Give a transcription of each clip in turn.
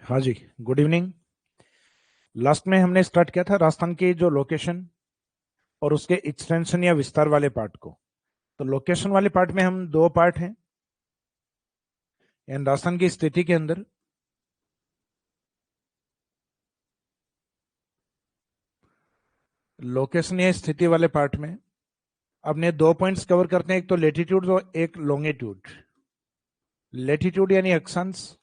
हाँ जी, good evening. Last में हमने स्टार्ट किया था राजस्थान की जो लोकेशन और उसके एक्सटेंशन या विस्तार वाले पार्ट को। तो लोकेशन वाले पार्ट में हम दो पार्ट हैं यानी राजस्थान की स्थिति के अंदर लोकेशन या स्थिति वाले पार्ट में अपने दो पॉइंट्स कवर करते हैं, एक तो लेटीट्यूड और एक लॉन्गिट्यूड। लेटीट्यूड यानी अक्षांश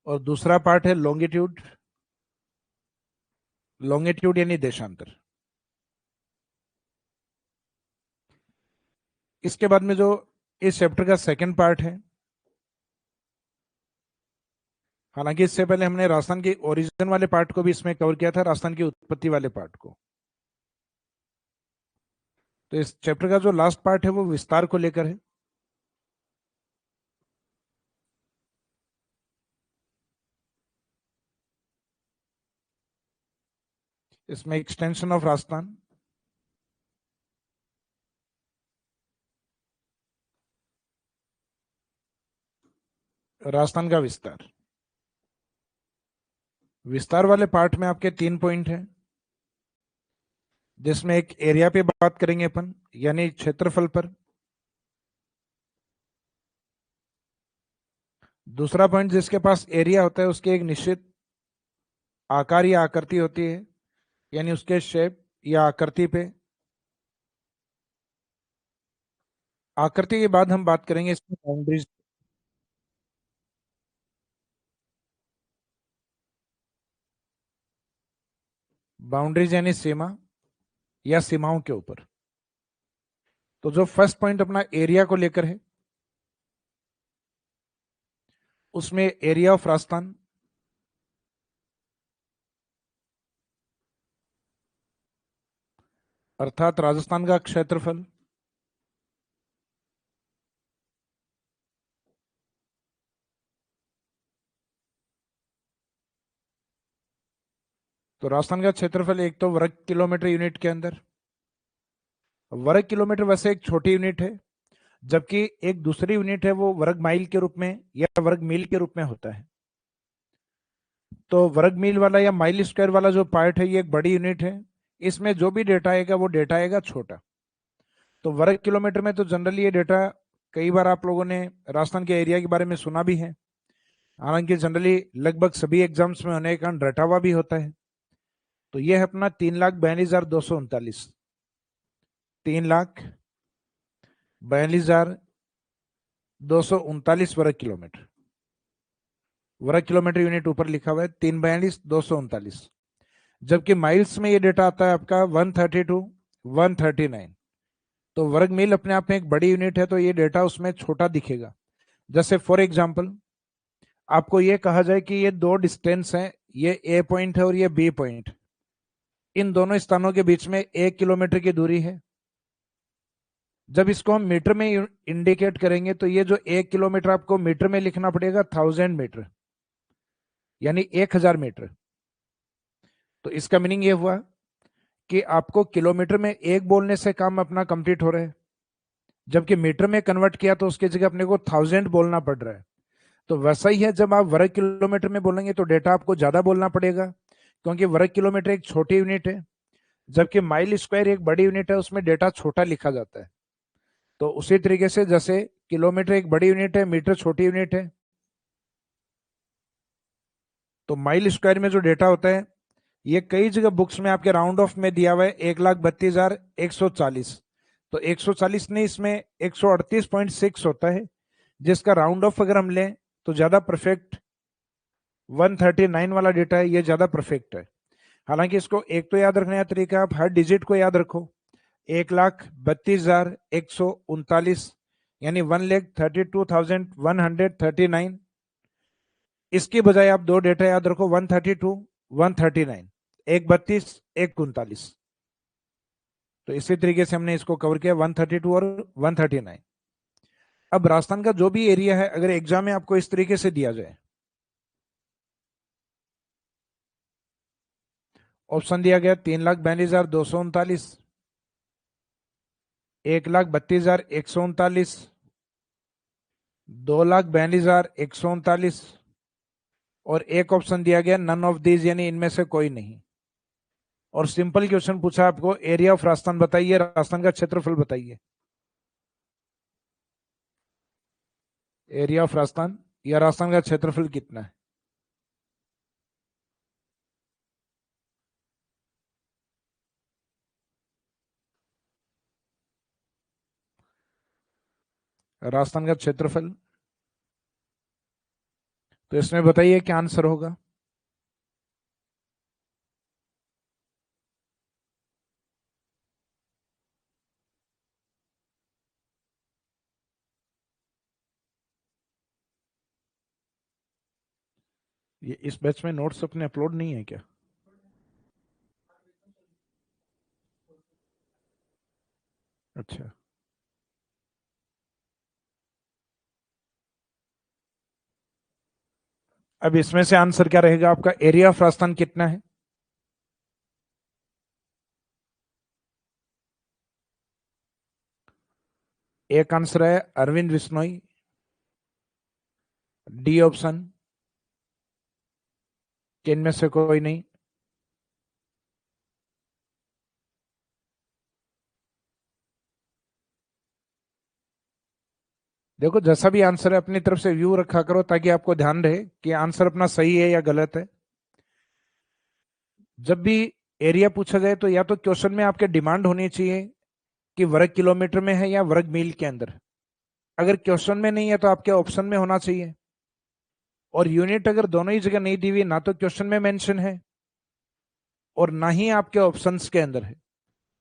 और दूसरा पार्ट है लॉन्गिट्यूड। लॉन्गिट्यूड यानी देशांतर। इसके बाद में जो इस चैप्टर का सेकंड पार्ट है, हालांकि इससे पहले हमने राजस्थान के ओरिजिन वाले पार्ट को भी इसमें कवर किया था, राजस्थान की उत्पत्ति वाले पार्ट को। तो इस चैप्टर का जो लास्ट पार्ट है वो विस्तार को लेकर है। इसमें एक्सटेंशन ऑफ राजस्थान, राजस्थान का विस्तार। विस्तार वाले पार्ट में आपके 3 पॉइंट हैं, जिसमें एक एरिया पे बात करेंगे अपन यानी क्षेत्रफल पर। दूसरा पॉइंट, जिसके पास एरिया होता है उसके एक निश्चित आकार या आकृति होती है यानी उसके शेप या आकृति पे। आकृति के बाद हम बात करेंगे इसमें बाउंड्रीज। बाउंड्रीज यानी सीमा या सीमाओं के ऊपर। तो जो फर्स्ट पॉइंट अपना एरिया को लेकर है, उसमें एरिया ऑफ राजस्थान अर्थात राजस्थान का क्षेत्रफल तो राजस्थान का क्षेत्रफल एक तो वर्ग किलोमीटर यूनिट के अंदर। वर्ग किलोमीटर वैसे एक छोटी यूनिट है, जबकि एक दूसरी यूनिट है वो वर्ग माइल के रूप में या वर्ग मील के रूप में होता है। तो वर्ग मील वाला या माइल स्क्वायर वाला जो पार्ट है ये एक बड़ी यूनिट है। इसमें जो भी डेटा आएगा वो डेटा आएगा छोटा। तो वर्ग किलोमीटर में तो जनरली ये डेटा कई बार आप लोगों ने राजस्थान के एरिया के बारे में सुना भी है, हालांकि जनरली लगभग सभी एग्जाम्स में होने के कारण रटा हुआ भी होता है। तो ये है अपना 3,42,239। 3,42,239 वर्ग किलोमीटर। वर्ग किलोमीटर यूनिट ऊपर लिखा हुआ है 3,42,239। जबकि माइल्स में ये डेटा आता है आपका 132, 139। तो वर्ग मील अपने आप में एक बड़ी यूनिट है, तो ये डेटा उसमें छोटा दिखेगा। जैसे फॉर एग्जाम्पल आपको ये कहा जाए कि ये दो डिस्टेंस हैं, ये ए पॉइंट है और ये बी पॉइंट। इन दोनों स्थानों के बीच में 1 किलोमीटर की दूरी है। जब इसको हम मीटर में इंडिकेट करेंगे तो ये जो 1 किलोमीटर आपको मीटर में लिखना पड़ेगा 1000 मीटर यानी 1000 मीटर। तो इसका मीनिंग ये हुआ कि आपको किलोमीटर में एक बोलने से काम अपना कंप्लीट हो रहा है, जबकि मीटर में कन्वर्ट किया तो उसकी जगह अपने को 1000 बोलना पड़ रहा है। तो वैसा ही है, जब आप वर्ग किलोमीटर में बोलेंगे तो डेटा आपको ज्यादा बोलना पड़ेगा, क्योंकि वर्ग किलोमीटर एक छोटी यूनिट है, जबकि माइल स्क्वायर एक बड़ी यूनिट है, उसमें डेटा छोटा लिखा जाता है। तो उसी तरीके से जैसे किलोमीटर एक बड़ी यूनिट है, मीटर छोटी यूनिट है, तो माइल स्क्वायर में जो डेटा होता है ये कई जगह बुक्स में आपके राउंड ऑफ में दिया हुआ है 1,32,140। तो 140 नहीं, इसमें 138.6 होता है, जिसका राउंड ऑफ अगर हम लें तो ज्यादा परफेक्ट 139 वाला डेटा है, ये ज्यादा परफेक्ट है। हालांकि इसको एक तो याद रखने का तरीका, आप हर डिजिट को याद रखो। 1,32,139 यानी 1,32,139। इसकी बजाय आप दो डेटा याद रखो, 132, 139। एक 32, एक 39। तो इसी तरीके से हमने इसको कवर किया 132 और 139। अब राजस्थान का जो भी एरिया है अगर एग्जाम में आपको इस तरीके से दिया जाए, ऑप्शन दिया गया 3,42,239, 1,32,139, 2,42,139 और एक ऑप्शन दिया गया नन ऑफ दीज, यानी इनमें से कोई नहीं। और सिंपल क्वेश्चन पूछा आपको, एरिया ऑफ राजस्थान बताइए, राजस्थान का क्षेत्रफल बताइए। एरिया ऑफ राजस्थान या राजस्थान का क्षेत्रफल कितना है? राजस्थान का क्षेत्रफल, तो इसमें बताइए क्या आंसर होगा। ये इस बैच में नोट्स अपने अपलोड नहीं है क्या? अच्छा, अब इसमें से आंसर क्या रहेगा आपका? एरिया ऑफ राजस्थान कितना है? एक आंसर है अरविंद बिश्नोई, डी ऑप्शन, कि इनमें से कोई नहीं। देखो, जैसा भी आंसर है अपनी तरफ से व्यू रखा करो ताकि आपको ध्यान रहे कि आंसर अपना सही है या गलत है। जब भी एरिया पूछा जाए तो या तो क्वेश्चन में आपके डिमांड होनी चाहिए कि वर्ग किलोमीटर में है या वर्ग मील के अंदर। अगर क्वेश्चन में नहीं है तो आपके ऑप्शन में होना चाहिए। और यूनिट अगर दोनों ही जगह नहीं दी हुई, ना तो क्वेश्चन में मेंशन है और ना ही आपके ऑप्शंस के अंदर है,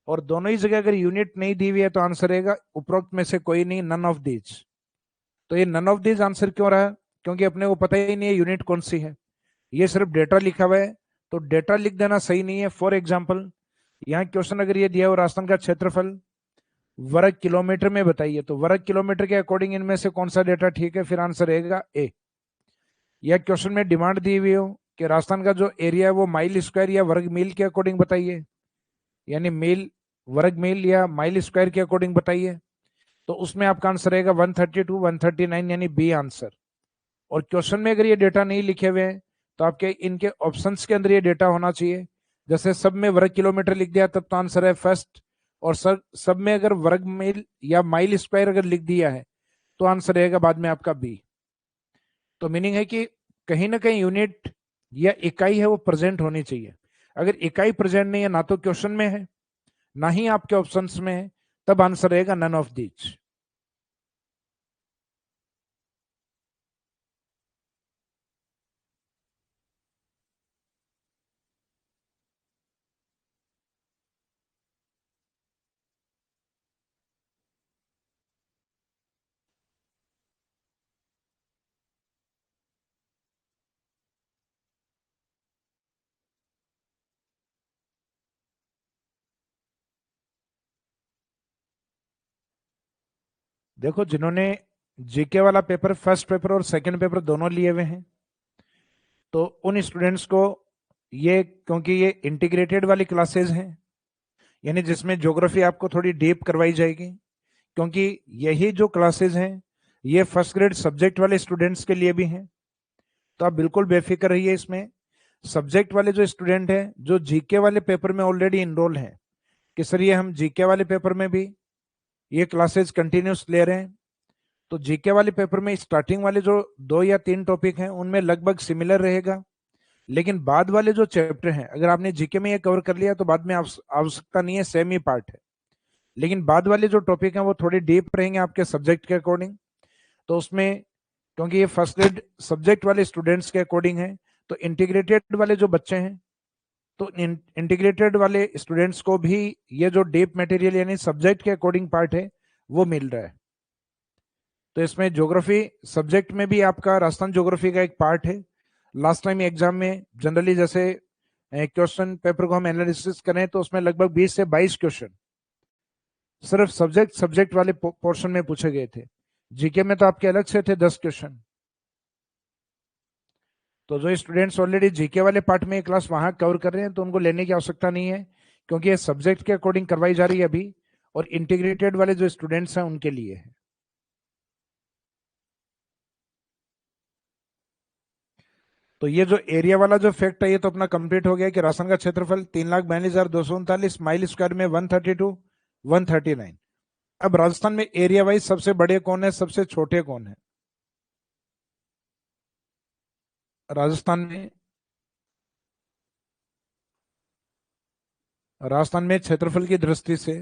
और दोनों ही जगह अगर यूनिट नहीं दी हुई है, तो आंसर रहेगा उपरोक्त में से कोई नहीं, नन ऑफ दीज। तो ये नन ऑफ दीज आंसर क्यों रहा? क्योंकि अपने को पता ही नहीं है यूनिट कौन सी है, ये सिर्फ डेटा लिखा हुआ है। तो डेटा लिख देना सही नहीं है। फॉर एग्जाम्पल, यहाँ क्वेश्चन अगर ये दिया हो राजस्थान का क्षेत्रफल वर्ग किलोमीटर में बताइए, तो वर्ग किलोमीटर के अकॉर्डिंग इनमें से कौन सा डेटा ठीक है, फिर आंसर रहेगा ए। या क्वेश्चन में डिमांड दी हुई हो कि राजस्थान का जो एरिया है वो माइल स्क्वायर या वर्ग मील के अकॉर्डिंग बताइए, यानी मील, वर्ग मील या माइल स्क्वायर के अकॉर्डिंग बताइए, तो उसमें आपका आंसर रहेगा 132 139, यानी बी आंसर। और क्वेश्चन में अगर ये डेटा नहीं लिखे हुए हैं तो आपके इनके ऑप्शंस के अंदर ये डेटा होना चाहिए। जैसे सब में वर्ग किलोमीटर लिख दिया तब तो आंसर है फर्स्ट, और सब में अगर वर्ग मील या माइल स्क्वायर अगर लिख दिया है तो आंसर रहेगा बाद में आपका बी। तो मीनिंग है कि कहीं ना कहीं यूनिट या इकाई है वो प्रेजेंट होनी चाहिए। अगर इकाई प्रेजेंट नहीं है, ना तो क्वेश्चन में है ना ही आपके ऑप्शंस में है, तब आंसर रहेगा नन ऑफ दीज। देखो, जिन्होंने जीके वाला पेपर, फर्स्ट पेपर और सेकंड पेपर दोनों लिए हुए हैं, तो उन स्टूडेंट्स को ये, क्योंकि ये इंटीग्रेटेड वाली क्लासेस हैं, यानी जिसमें ज्योग्राफी आपको थोड़ी डीप करवाई जाएगी, क्योंकि यही जो क्लासेस हैं ये फर्स्ट ग्रेड सब्जेक्ट वाले स्टूडेंट्स के लिए भी हैं। तो आप बिल्कुल बेफिक्र रहिए इसमें। सब्जेक्ट वाले जो स्टूडेंट हैं जो जीके वाले पेपर में ऑलरेडी इनरोल हैं कि सर ये हम जीके वाले पेपर में भी ये क्लासेस कंटिन्यूस ले रहे हैं, तो जीके वाले पेपर में स्टार्टिंग वाले जो 2 या 3 टॉपिक हैं उनमें लगभग सिमिलर रहेगा। लेकिन बाद वाले जो चैप्टर हैं, अगर आपने जीके में ये कवर कर लिया तो बाद में आवश्यकता नहीं है, सेम ही पार्ट है। लेकिन बाद वाले जो टॉपिक हैं वो थोड़े डीप रहेंगे आपके सब्जेक्ट के अकॉर्डिंग। तो उसमें, क्योंकि ये फर्स्ट ग्रेड सब्जेक्ट वाले स्टूडेंट्स के अकॉर्डिंग है, तो इंटीग्रेटेड वाले जो बच्चे हैं, तो इंटीग्रेटेड वाले स्टूडेंट्स को भी ये जो डीप मटेरियल यानी सब्जेक्ट के अकॉर्डिंग पार्ट है वो मिल रहा है। तो इसमें ज्योग्राफी सब्जेक्ट में भी आपका राजस्थान ज्योग्राफी का एक पार्ट है। लास्ट टाइम एग्जाम में जनरली जैसे क्वेश्चन पेपर को हम एनालिसिस करें तो उसमें लगभग 20 से 22 क्वेश्चन सिर्फ सब्जेक्ट सब्जेक्ट वाले पोर्शन में पूछे गए थे। जीके में तो आपके अलग से थे 10 क्वेश्चन। तो जो स्टूडेंट्स ऑलरेडी जीके वाले पार्ट में क्लास वहां कवर कर रहे हैं तो उनको लेने की आवश्यकता नहीं है, क्योंकि ये सब्जेक्ट के अकॉर्डिंग करवाई जा रही है अभी, और इंटीग्रेटेड वाले जो स्टूडेंट्स हैं उनके लिए है। तो ये जो एरिया वाला जो फैक्ट है ये तो अपना कंप्लीट हो गया कि राजस्थान का क्षेत्रफल 3,42,239, माइल स्क्वायर में 132, 139। अब राजस्थान में एरिया वाइज सबसे बड़े कौन है, सबसे छोटे कौन है? राजस्थान में क्षेत्रफल की दृष्टि से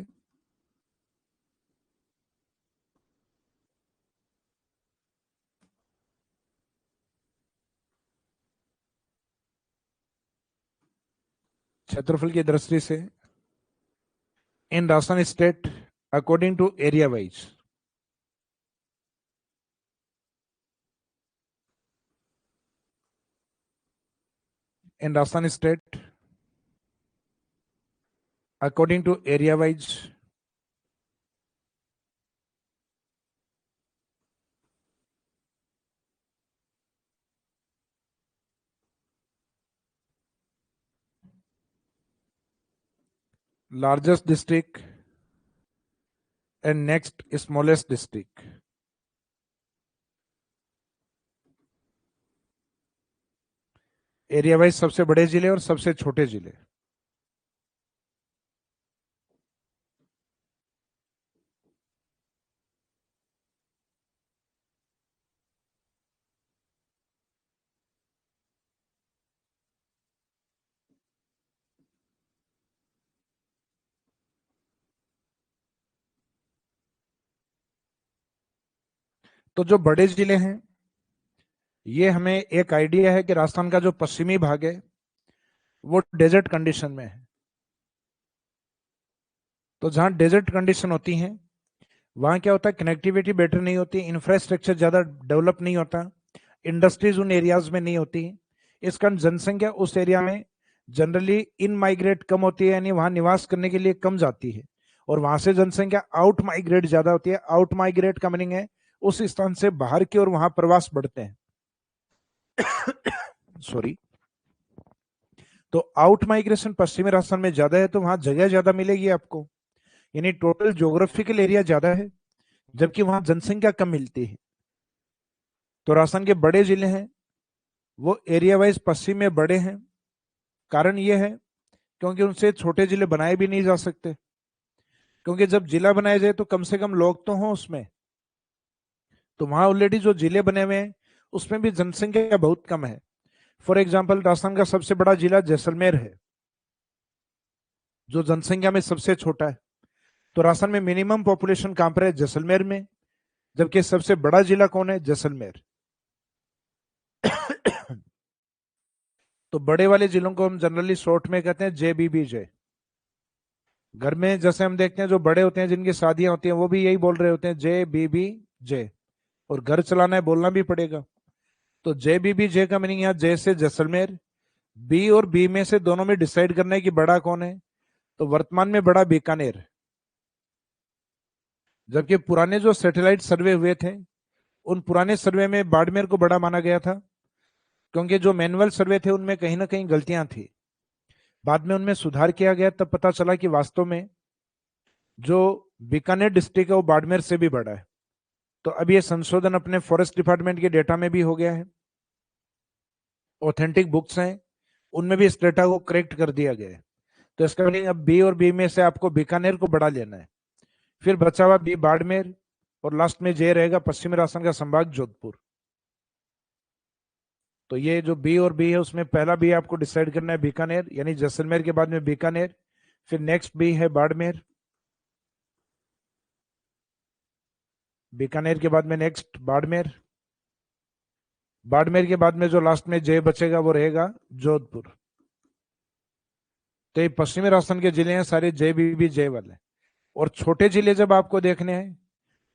क्षेत्रफल की दृष्टि से in Rajasthan state according to area wise, in Rajasthan state according to area wise, largest district and next smallest district, area wise सबसे बड़े जिले और सबसे छोटे जिले। तो जो बड़े जिले हैं ये हमें एक आइडिया है कि राजस्थान का जो पश्चिमी भाग है वो डेजर्ट कंडीशन में है। तो जहां डेजर्ट कंडीशन होती है वहां क्या होता है, कनेक्टिविटी बेटर नहीं होती, इंफ्रास्ट्रक्चर ज्यादा डेवलप नहीं होता, इंडस्ट्रीज उन एरियाज में नहीं होती। इस कारण जनसंख्या उस एरिया में जनरली इन माइग्रेट कम होती है, यानी वहां निवास करने के लिए कम जाती है, और वहां से जनसंख्या आउट माइग्रेट ज्यादा होती है। आउट माइग्रेट का मीनिंग है उस स्थान से बाहर की ओर वहां प्रवास बढ़ते हैं। सॉरी। तो आउट माइग्रेशन पश्चिमी राजस्थान में ज्यादा है, तो वहां जगह ज्यादा मिलेगी आपको, यानी टोटल ज्योग्राफिकल एरिया ज्यादा है, जबकि वहां जनसंख्या कम मिलती है। तो राजस्थान के बड़े जिले हैं वो एरिया वाइज पश्चिम में बड़े हैं। कारण ये है क्योंकि उनसे छोटे जिले बनाए भी नहीं जा सकते, क्योंकि जब जिला बनाया जाए तो कम से कम लोग तो हों उसमें। तो वहां ऑलरेडी जो जिले बने हुए हैं उसमें भी जनसंख्या बहुत कम है। फॉर एग्जाम्पल राजस्थान का सबसे बड़ा जिला जैसलमेर है जो जनसंख्या में सबसे छोटा है। तो राजस्थान में मिनिमम पॉपुलेशन कहां पर है, जैसलमेर में, जबकि सबसे बड़ा जिला कौन है, जैसलमेर। तो बड़े वाले जिलों को हम जनरली शॉर्ट में कहते हैं JBBJ। घर में जैसे हम देखते हैं जो बड़े होते हैं जिनकी शादियां होती हैं वो भी यही बोल रहे होते हैं JBBJ, और घर चलाना है बोलना भी पड़ेगा। तो JBBJ का मीनिंग यहाँ जे से जैसलमेर, बी और बी में से दोनों में डिसाइड करना है कि बड़ा कौन है। तो वर्तमान में बड़ा बीकानेर, जबकि पुराने जो सैटेलाइट सर्वे हुए थे उन पुराने सर्वे में बाड़मेर को बड़ा माना गया था, क्योंकि जो मैनुअल सर्वे थे उनमें कहीं ना कहीं गलतियां थी। बाद में उनमें सुधार किया गया, तब पता चला कि वास्तव में जो बीकानेर डिस्ट्रिक्ट है वो बाड़मेर से भी बड़ा है। तो अब ये संशोधन अपने फॉरेस्ट डिपार्टमेंट के डेटा में भी हो गया है, ऑथेंटिक बुक्स हैं उनमें भी इस डेटा को करेक्ट कर दिया गया है। तो इसका मीनिंग अब बी और बी में से आपको बीकानेर को बड़ा लेना है, फिर बचा हुआ बी बाड़मेर, और लास्ट में जे रहेगा पश्चिमी राजस्थान का संभाग जोधपुर। तो ये जो बी और बी है उसमें पहला बी आपको डिसाइड करना है बीकानेर, यानी जैसलमेर के बाद में बीकानेर, फिर नेक्स्ट बी है बाड़मेर, बीकानेर के बाद में नेक्स्ट बाड़मेर, बाड़मेर के बाद में जो लास्ट में जे बचेगा वो रहेगा जोधपुर। तो ये पश्चिमी राजस्थान के जिले हैं सारे JBBJ वाले। और छोटे जिले जब आपको देखने हैं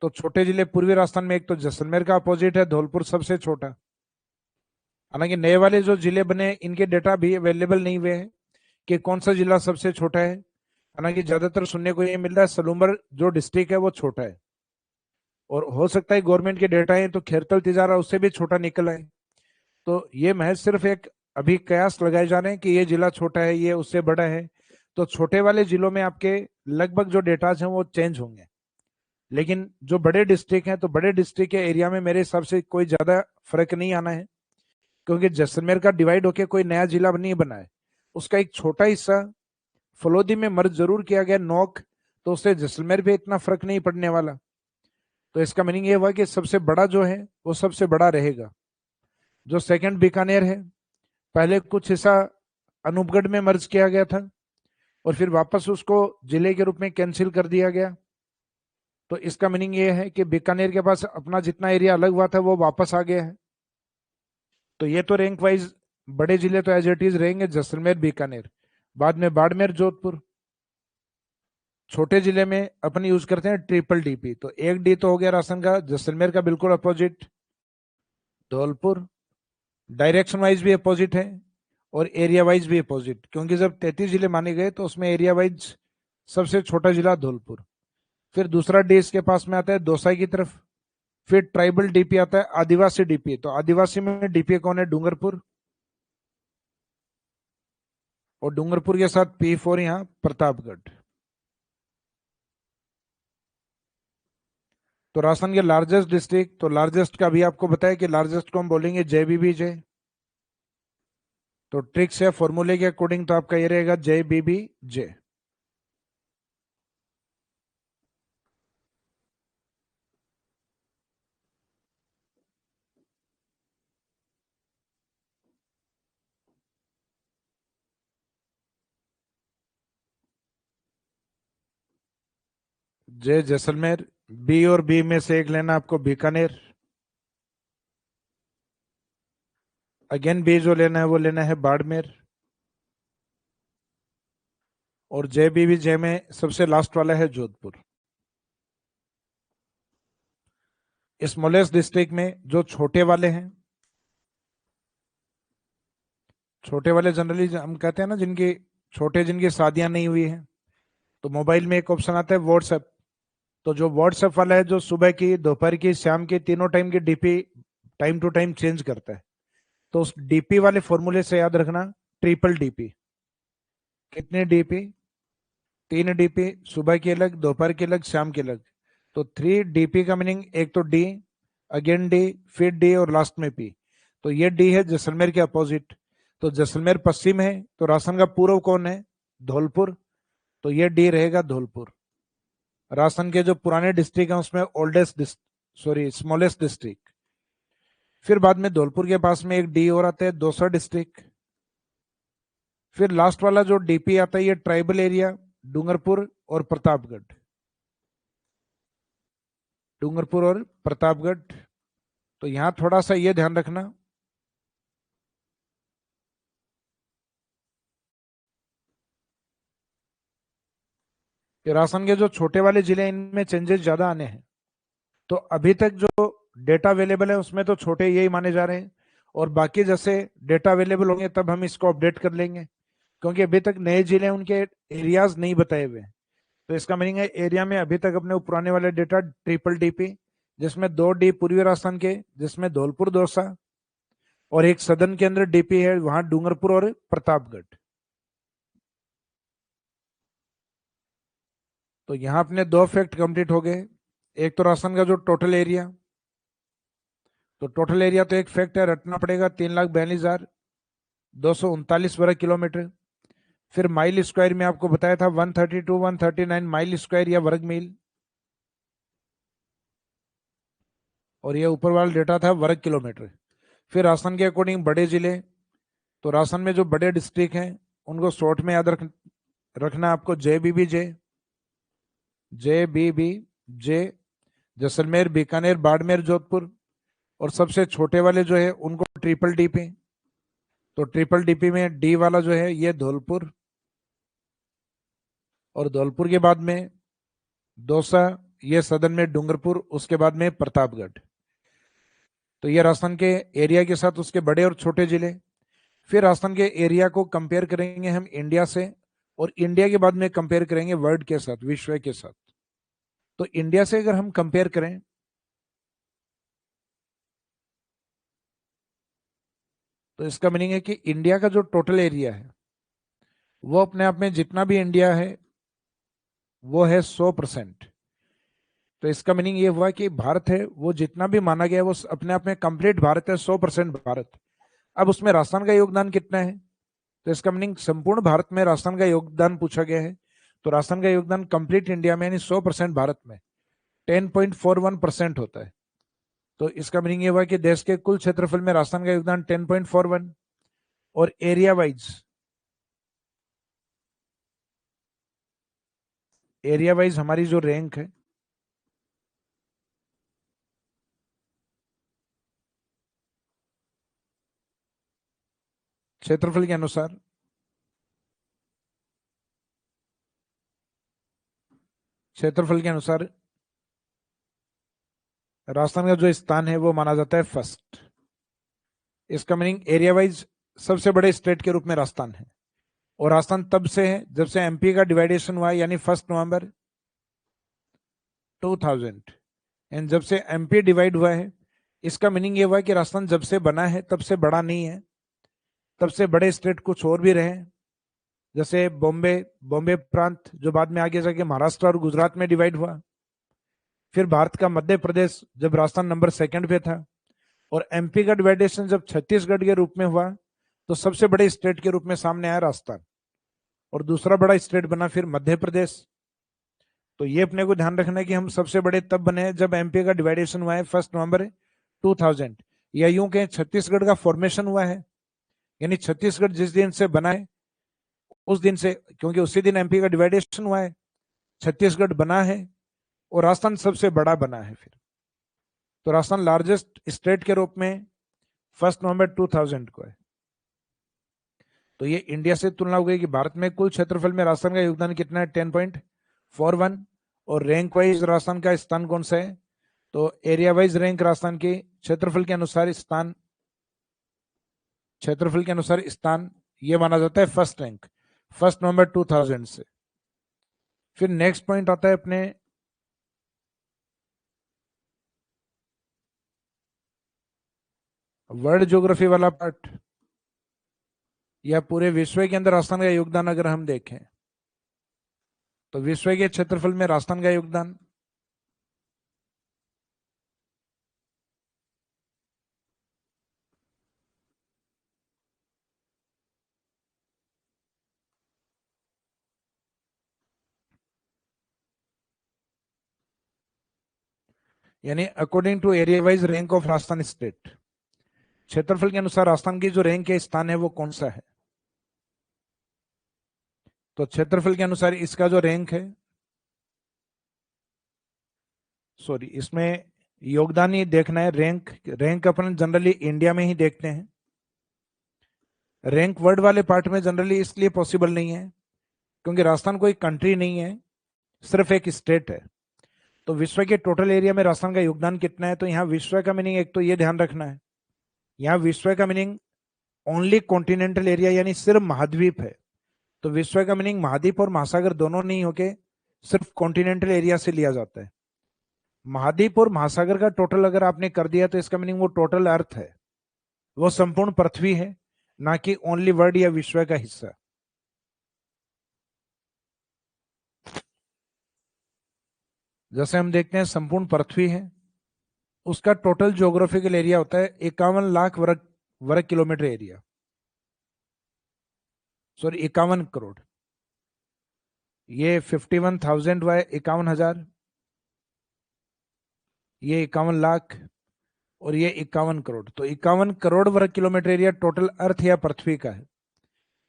तो छोटे जिले पूर्वी राजस्थान में एक तो जैसलमेर का अपोजिट है धौलपुर सबसे छोटा। हालांकि नए वाले जो जिले बने इनके डेटा भी अवेलेबल नहीं हुए हैं कि कौन सा जिला सबसे छोटा है। हालांकि ज्यादातर सुनने को ये मिल रहा है सलूम्बर जो डिस्ट्रिक्ट है वो छोटा है, और हो सकता है गवर्नमेंट के डेटा है तो खैरतल तिजारा उससे भी छोटा निकल आए। तो ये महज सिर्फ एक अभी कयास लगाए जा रहे हैं कि ये जिला छोटा है ये उससे बड़ा है। तो छोटे वाले जिलों में आपके लगभग जो डेटाज हैं वो चेंज होंगे, लेकिन जो बड़े डिस्ट्रिक्ट हैं तो बड़े डिस्ट्रिक्ट के एरिया में मेरे हिसाब से कोई ज्यादा फर्क नहीं आना है, क्योंकि जैसलमेर का डिवाइड होके कोई नया जिला नहीं बना है, उसका एक छोटा हिस्सा फलोदी में मर्ज जरूर किया गया, नोक, तो उससे जैसलमेर पे इतना फर्क नहीं पड़ने वाला। तो इसका मीनिंग ये हुआ कि सबसे बड़ा जो है वो सबसे बड़ा रहेगा। जो सेकंड बीकानेर है, पहले कुछ हिस्सा अनूपगढ़ में मर्ज किया गया था और फिर वापस उसको जिले के रूप में कैंसिल कर दिया गया। तो इसका मीनिंग ये है कि बीकानेर के पास अपना जितना एरिया अलग हुआ था वो वापस आ गया है। तो ये तो रैंक वाइज बड़े जिले तो एज इट इज रहेंगे, जैसलमेर बीकानेर, बाद में बाड़मेर जोधपुर। छोटे जिले में अपन यूज करते हैं ट्रिपल डीपी। तो एक डी तो हो गया राजस्थान का, जैसलमेर का बिल्कुल अपोजिट धौलपुर, डायरेक्शन वाइज भी अपोजिट है और एरिया वाइज भी अपोजिट, क्योंकि जब 33 जिले माने गए तो उसमें एरिया वाइज सबसे छोटा जिला धौलपुर। फिर दूसरा डी इसके पास में आता है दौसा की तरफ। फिर ट्राइबल डीपी आता है आदिवासी डीपी। तो आदिवासी में डीपी कौन है? डूंगरपुर, और डूंगरपुर के साथ P4 यहां प्रतापगढ़। तो राजस्थान के लार्जेस्ट डिस्ट्रिक्ट, तो लार्जेस्ट का भी आपको बताया कि लार्जेस्ट को हम बोलेंगे JBBJ। तो ट्रिक्स है फॉर्मूले के अकॉर्डिंग, तो आपका ये रहेगा JBBJ। J जैसलमेर, B और B में से एक लेना आपको बीकानेर। अगेन B जो लेना है वो लेना है बाड़मेर। और JBBJ में सबसे लास्ट वाला है जोधपुर। स्मॉलेस्ट डिस्ट्रिक्ट में जो छोटे वाले हैं, छोटे वाले जनरली हम कहते हैं ना जिनकी छोटे, जिनकी शादियां नहीं हुई है, तो मोबाइल में एक ऑप्शन आता है व्हाट्सएप। तो जो व्हाट्सएप वाला है, जो सुबह की, दोपहर की, शाम की, तीनों टाइम की DP time to time change करता है, तो उस डीपी वाले फॉर्मूले से याद रखना ट्रिपल डीपी। कितने डीपी? 3 डीपी, सुबह की अलग, दोपहर की अलग, शाम की अलग। तो 3 डीपी का मीनिंग एक तो डी, अगेन डी, फिर डी और लास्ट में पी। तो ये डी है जैसलमेर के अपोजिट। तो जैसलमेर पश्चिम है, तो राजस्थान का पूर्व कौन है? धौलपुर। तो ये डी रहेगा धौलपुर। राजस्थान के जो पुराने डिस्ट्रिक्ट हैं उसमें ओल्डेस्ट, सॉरी स्मॉलेस्ट डिस्ट्रिक्ट। फिर बाद में धौलपुर के पास में एक डी और आता है दौसा डिस्ट्रिक्ट। फिर लास्ट वाला जो डीपी आता है ये ट्राइबल एरिया, डूंगरपुर और प्रतापगढ़। डूंगरपुर और प्रतापगढ़। तो यहां थोड़ा सा ये ध्यान रखना, कि राजस्थान के जो छोटे वाले जिले इनमें चेंजेस ज्यादा आने हैं। तो अभी तक जो डेटा अवेलेबल है उसमें तो छोटे यही माने जा रहे हैं, और बाकी जैसे डेटा अवेलेबल होंगे तब हम इसको अपडेट कर लेंगे, क्योंकि अभी तक नए जिले उनके एरियाज नहीं बताए हुए हैं। तो इसका मीनिंग है एरिया में अभी तक अपने वो पुराने वाले डेटा ट्रिपल डीपी, जिसमें 2 डी पूर्वी राजस्थान के, जिसमें धौलपुर दौसा, और एक सदन के अंदर डीपी है वहां डूंगरपुर और प्रतापगढ़। तो यहां अपने 2 फैक्ट कंप्लीट हो गए। एक तो राजस्थान का जो टोटल एरिया, तो टोटल एरिया तो एक फैक्ट है, रटना पड़ेगा 3,42,239 वर्ग किलोमीटर। फिर माइल स्क्वायर में आपको बताया था 132 139 माइल स्क्वायर या वर्ग मील, और ये ऊपर वाला डेटा था वर्ग किलोमीटर। फिर राजस्थान के अकॉर्डिंग बड़े जिले, तो राजस्थान में जो बड़े डिस्ट्रिक्ट हैं उनको शॉर्ट में याद रखना आपको JBBJ। JBBJ जैसलमेर, बीकानेर, बाड़मेर, जोधपुर। और सबसे छोटे वाले जो है उनको ट्रिपल डीपी। तो ट्रिपल डीपी में डी वाला जो है ये धौलपुर, और धौलपुर के बाद में दौसा, ये सदन में डूंगरपुर, उसके बाद में प्रतापगढ़। तो ये राजस्थान के एरिया के साथ उसके बड़े और छोटे जिले। फिर राजस्थान के एरिया को कंपेयर करेंगे हम इंडिया से, और इंडिया के बाद में कंपेयर करेंगे वर्ल्ड के साथ, विश्व के साथ। तो इंडिया से अगर हम कंपेयर करें, तो इसका मीनिंग है कि इंडिया का जो टोटल एरिया है वो अपने आप में जितना भी इंडिया है वो है 100%। तो इसका मीनिंग ये हुआ कि भारत है वो जितना भी माना गया वो अपने आप में कंप्लीट भारत है, 100% भारत। अब उसमें राजस्थान का योगदान कितना है, तो इसका मीनिंग संपूर्ण भारत में राजस्थान का योगदान पूछा गया है। तो राजस्थान का योगदान कंप्लीट इंडिया में यानी 100% भारत में 10.41% होता है। तो इसका मीनिंग ये हुआ कि देश के कुल क्षेत्रफल में राजस्थान का योगदान 10.41, और एरिया वाइज हमारी जो रैंक है, क्षेत्रफल के अनुसार, क्षेत्रफल के अनुसार राजस्थान का जो स्थान है वो माना जाता है फर्स्ट। इसका मीनिंग एरिया वाइज सबसे बड़े स्टेट के रूप में राजस्थान है, और राजस्थान तब से है जब से एमपी का डिवाइडेशन हुआ, यानी 1 नवंबर 2000। एंड जब से एमपी डिवाइड हुआ है, इसका मीनिंग ये हुआ कि राजस्थान जब से बना है तब से बड़ा नहीं है, तब से बड़े स्टेट कुछ और भी रहे, जैसे बॉम्बे, बॉम्बे प्रांत जो बाद में आगे जाके महाराष्ट्र और गुजरात में डिवाइड हुआ। फिर भारत का मध्य प्रदेश जब राजस्थान नंबर 2 पे था, और एमपी का डिवाइडेशन जब छत्तीसगढ़ के रूप में हुआ, तो सबसे बड़े स्टेट के रूप में सामने आया राजस्थान, और दूसरा बड़ा स्टेट बना फिर मध्य प्रदेश। तो ये अपने को ध्यान रखना है कि हम सबसे बड़े तब बने जब एमपी का डिवाइडेशन हुआ है 1 नवंबर 2000, या यूं कहें छत्तीसगढ़ का फॉर्मेशन हुआ है, यानी छत्तीसगढ़ जिस दिन से बना है उस दिन से, क्योंकि उसी दिन एमपी का डिवाइडेशन हुआ है, छत्तीसगढ़ बना है, और राजस्थान सबसे बड़ा बना है फिर। तो राजस्थान लार्जेस्ट स्टेट के रूप में 1 नवंबर 2000 को है। तो ये इंडिया से तुलना हो गई कि भारत में कुल क्षेत्रफल में राजस्थान का योगदान कितना है, 10.41, और रैंक वाइज राजस्थान का स्थान कौन सा है, तो एरिया वाइज रैंक राजस्थान के क्षेत्रफल के अनुसार स्थान, क्षेत्रफल के अनुसार स्थान ये माना जाता है फर्स्ट रैंक 1 नवंबर 2000 से। फिर नेक्स्ट पॉइंट आता है अपने वर्ल्ड ज्योग्राफी वाला पार्ट, या पूरे विश्व के अंदर राजस्थान का योगदान अगर हम देखें, तो विश्व के क्षेत्रफल में राजस्थान का योगदान यानी according to area wise rank of Rajasthan state, क्षेत्रफल के अनुसार राजस्थान की जो रैंक है, स्थान है, वो कौन सा है। तो क्षेत्रफल के अनुसार इसका जो रैंक है, सॉरी इसमें योगदान ही देखना है, रैंक, रैंक अपन जनरली इंडिया में ही देखते हैं। रैंक वर्ल्ड वाले पार्ट में जनरली इसलिए पॉसिबल नहीं है क्योंकि राजस्थान कोई कंट्री नहीं है, सिर्फ एक स्टेट है। तो विश्व के टोटल एरिया में राजस्थान का योगदान कितना है, तो यहाँ विश्व का मीनिंग एक तो ये ध्यान रखना है, यहाँ विश्व का मीनिंग ओनली कॉन्टिनेंटल एरिया यानी सिर्फ महाद्वीप है। तो विश्व का मीनिंग महाद्वीप और महासागर दोनों नहीं होके सिर्फ कॉन्टिनेंटल एरिया से लिया जाता है। महाद्वीप और महासागर का टोटल अगर आपने कर दिया तो इसका मीनिंग वो टोटल अर्थ है, वो संपूर्ण पृथ्वी है, ना कि ओनली वर्ल्ड या विश्व का हिस्सा। जैसे हम देखते हैं संपूर्ण पृथ्वी है, उसका टोटल ज्योग्राफिकल एरिया होता है 51 लाख वर्ग वर्ग किलोमीटर एरिया, सॉरी 51 करोड़। ये 51,000 हुआ है 51,000, ये 51 लाख, और ये 51 करोड़। तो 51 करोड़ वर्ग किलोमीटर एरिया टोटल अर्थ या पृथ्वी का है,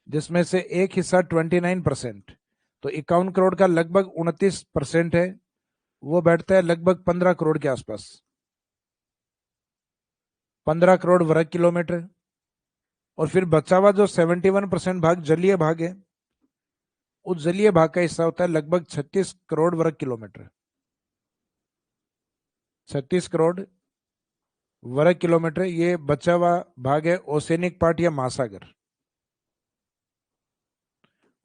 जिसमें से एक हिस्सा 29%, तो 51 करोड़ का लगभग 29% है, वो बैठता है लगभग 15 करोड़ के आसपास, 15 करोड़ वर्ग किलोमीटर। और फिर बचा हुआ जो 71% भाग जलीय भाग है, उस जलीय भाग का हिस्सा होता है लगभग 36 करोड़ वर्ग किलोमीटर, 36 करोड़ वर्ग किलोमीटर। ये बचा हुआ भाग है ओसेनिक पार्ट या महासागर।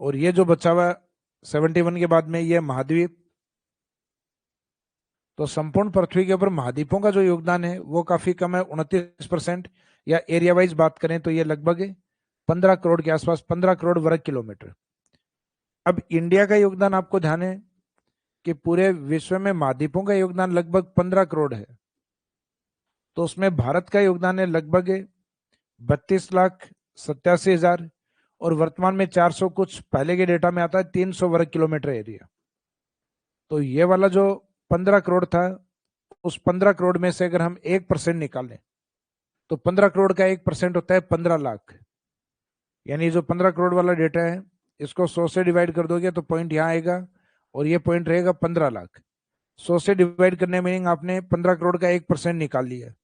और ये जो बचा हुआ 71 के बाद में ये महाद्वीप। तो संपूर्ण पृथ्वी के ऊपर महाद्वीपों का जो योगदान है वो काफी कम है, 29%, या एरिया वाइज बात करें तो ये लगभग 15 करोड़ के आसपास, 15 करोड़ वर्ग किलोमीटर। अब इंडिया का योगदान आपको ध्यान है कि पूरे विश्व में महाद्वीपों का योगदान लगभग 15 करोड़ है, तो उसमें भारत का योगदान है लगभग 32,87,000 और वर्तमान में 400, कुछ पहले के डेटा में आता है 300 वर्ग किलोमीटर एरिया। तो ये वाला जो 15 करोड़ था, उस 15 करोड़ में से अगर हम 1% निकालें तो 15 करोड़ का 1% होता है 15 लाख। यानी जो 15 करोड़ वाला डेटा है, इसको 100 से डिवाइड कर दोगे तो पॉइंट यहाँ आएगा और ये पॉइंट रहेगा 15 लाख। 100 से डिवाइड करने मीनिंग आपने 15 करोड़ का 1% निकाल लिया।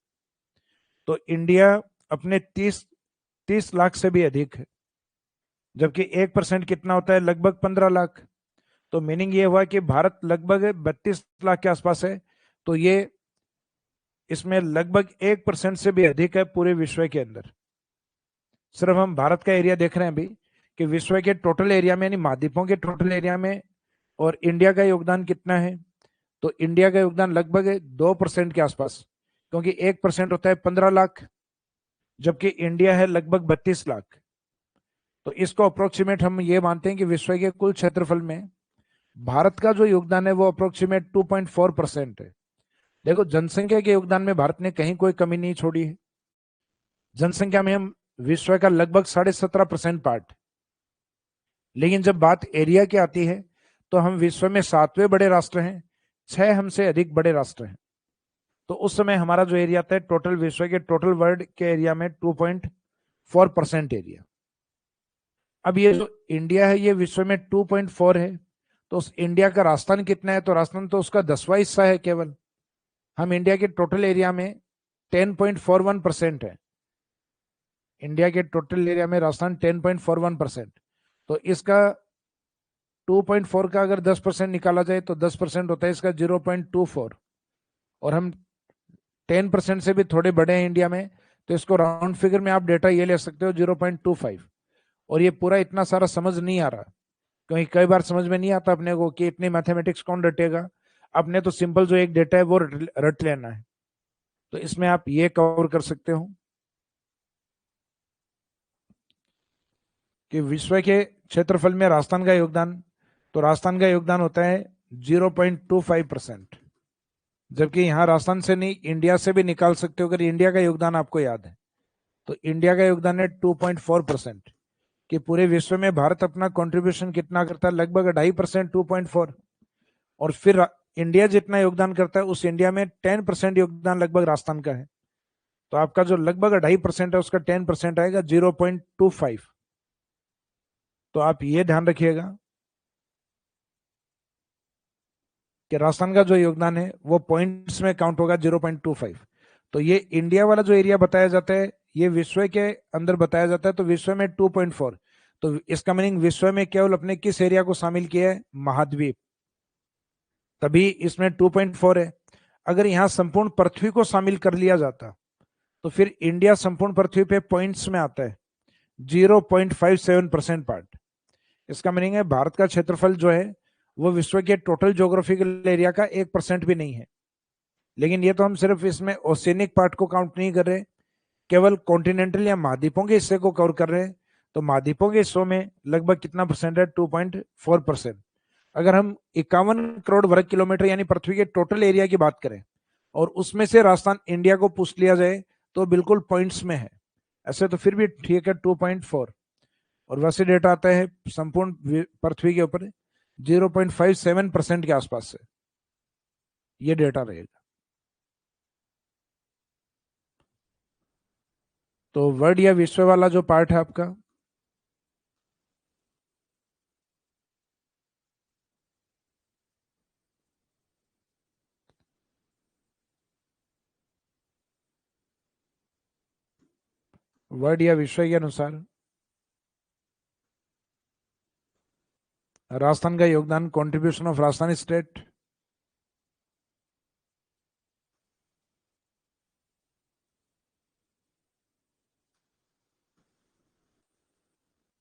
तो इंडिया अपने 30 लाख से भी अधिक है, जबकि 1% कितना होता है, लगभग 15 लाख। तो मीनिंग ये हुआ कि भारत लगभग 32 लाख के आसपास है। तो ये इसमें लगभग 1% से भी अधिक है पूरे विश्व के अंदर। सिर्फ हम भारत का एरिया देख रहे हैं अभी कि विश्व के टोटल एरिया में, यानी महाद्वीपों के टोटल एरिया में, और इंडिया का योगदान कितना है। तो इंडिया का योगदान लगभग 2% के आसपास, क्योंकि 1% होता है 15 लाख, जबकि इंडिया है लगभग 32 लाख। तो इसको अप्रोक्सीमेट हम ये मानते हैं कि विश्व के कुल क्षेत्रफल में भारत का जो योगदान है वो अप्रोक्सीमेट 2.4% है। देखो, जनसंख्या के योगदान में भारत ने कहीं कोई कमी नहीं छोड़ी है। जनसंख्या में हम विश्व का लगभग 17.5% पार्ट। लेकिन जब बात एरिया की आती है तो हम विश्व में 7वें बड़े राष्ट्र हैं, 6 हमसे अधिक बड़े राष्ट्र हैं। तो उस समय हमारा जो एरिया आता है टोटल विश्व के टोटल वर्ल्ड के एरिया में 2.4% एरिया। अब ये जो इंडिया है ये विश्व में 2.4 है, तो उस इंडिया का राजस्थान कितना है, तो राजस्थान तो उसका 10वां हिस्सा है केवल। हम इंडिया के टोटल एरिया में 10.41% है। इंडिया के टोटल एरिया में राजस्थान 10.41%। तो इसका 2.4 का अगर 10% निकाला जाए तो 10% होता है इसका 0.24। और हम 10% से भी थोड़े बड़े हैं इंडिया में, तो इसको राउंड फिगर में आप डेटा ये ले सकते हो 0.25। और ये पूरा इतना सारा समझ नहीं आ रहा, क्योंकि कई बार समझ में नहीं आता अपने को कि इतनी मैथमेटिक्स कौन रटेगा। अपने तो सिंपल जो एक डेटा है वो रट लेना है। तो इसमें आप ये कवर कर सकते हो कि विश्व के क्षेत्रफल में राजस्थान का योगदान, तो राजस्थान का योगदान होता है 0.25%। जबकि यहां राजस्थान से नहीं, इंडिया से भी निकाल सकते हो अगर इंडिया का योगदान आपको याद है। तो इंडिया का योगदान है 2.4%। कि पूरे विश्व में भारत अपना कंट्रीब्यूशन कितना करता है, लगभग 2.5%, 2.4। और फिर इंडिया जितना योगदान करता है उस इंडिया में 10% योगदान लगभग राजस्थान का है। तो आपका जो लगभग 2.5% है उसका 10% आएगा 0.25। तो आप ये ध्यान रखिएगा कि राजस्थान का जो योगदान है वो पॉइंट्स में काउंट होगा 0.25। तो ये इंडिया वाला जो एरिया बताया जाता है ये विश्व के अंदर बताया जाता है, तो विश्व में 2.4। तो इसका मीनिंग विश्व में केवल अपने किस एरिया को शामिल किया है, महाद्वीप, तभी इसमें 2.4 है। अगर यहां संपूर्ण पृथ्वी को शामिल कर लिया जाता तो फिर इंडिया संपूर्ण पृथ्वी पे पॉइंट्स में आता है 0.57% पार्ट। इसका मीनिंग है भारत का क्षेत्रफल जो है वो विश्व के टोटल ज्योग्राफिकल एरिया का 1% भी नहीं है। लेकिन ये तो हम सिर्फ इसमें ओशियनिक पार्ट को काउंट नहीं कर रहे, केवल कॉन्टिनेंटल या महाद्वीपों के हिस्से को कवर कर रहे हैं। तो महाद्वीपों के हिस्सों में लगभग कितना परसेंट है, 2.4%। अगर हम 51 करोड़ वर्ग किलोमीटर यानी पृथ्वी के टोटल एरिया की बात करें और उसमें से राजस्थान इंडिया को पूछ लिया जाए तो बिल्कुल पॉइंट्स में है। ऐसे तो फिर भी ठीक है 2.4। और वैसे डेटा आता है संपूर्ण पृथ्वी के ऊपर 0.57% के आसपास से ये डेटा रहेगा। तो वर्ल्ड या विश्व वाला जो पार्ट है आपका, वर्ल्ड या विश्व के अनुसार राजस्थान का योगदान, contribution of Rajasthan state,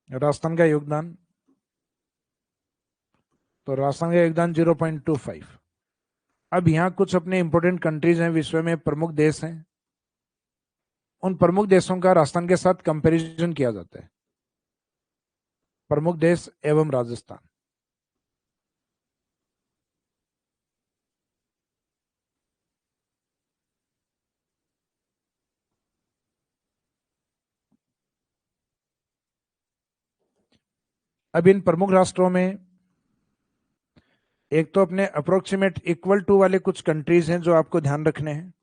Rajasthan का योगदान, तो राजस्थान का योगदान 0.25। अब यहाँ कुछ अपने इंपोर्टेंट कंट्रीज हैं, विश्व में प्रमुख देश हैं। उन प्रमुख देशों का राजस्थान के साथ कंपैरिजन किया जाता है। प्रमुख देश एवं राजस्थान। अब इन प्रमुख राष्ट्रों में एक तो अपने अप्रोक्सीमेट इक्वल टू वाले कुछ कंट्रीज हैं जो आपको ध्यान रखने हैं।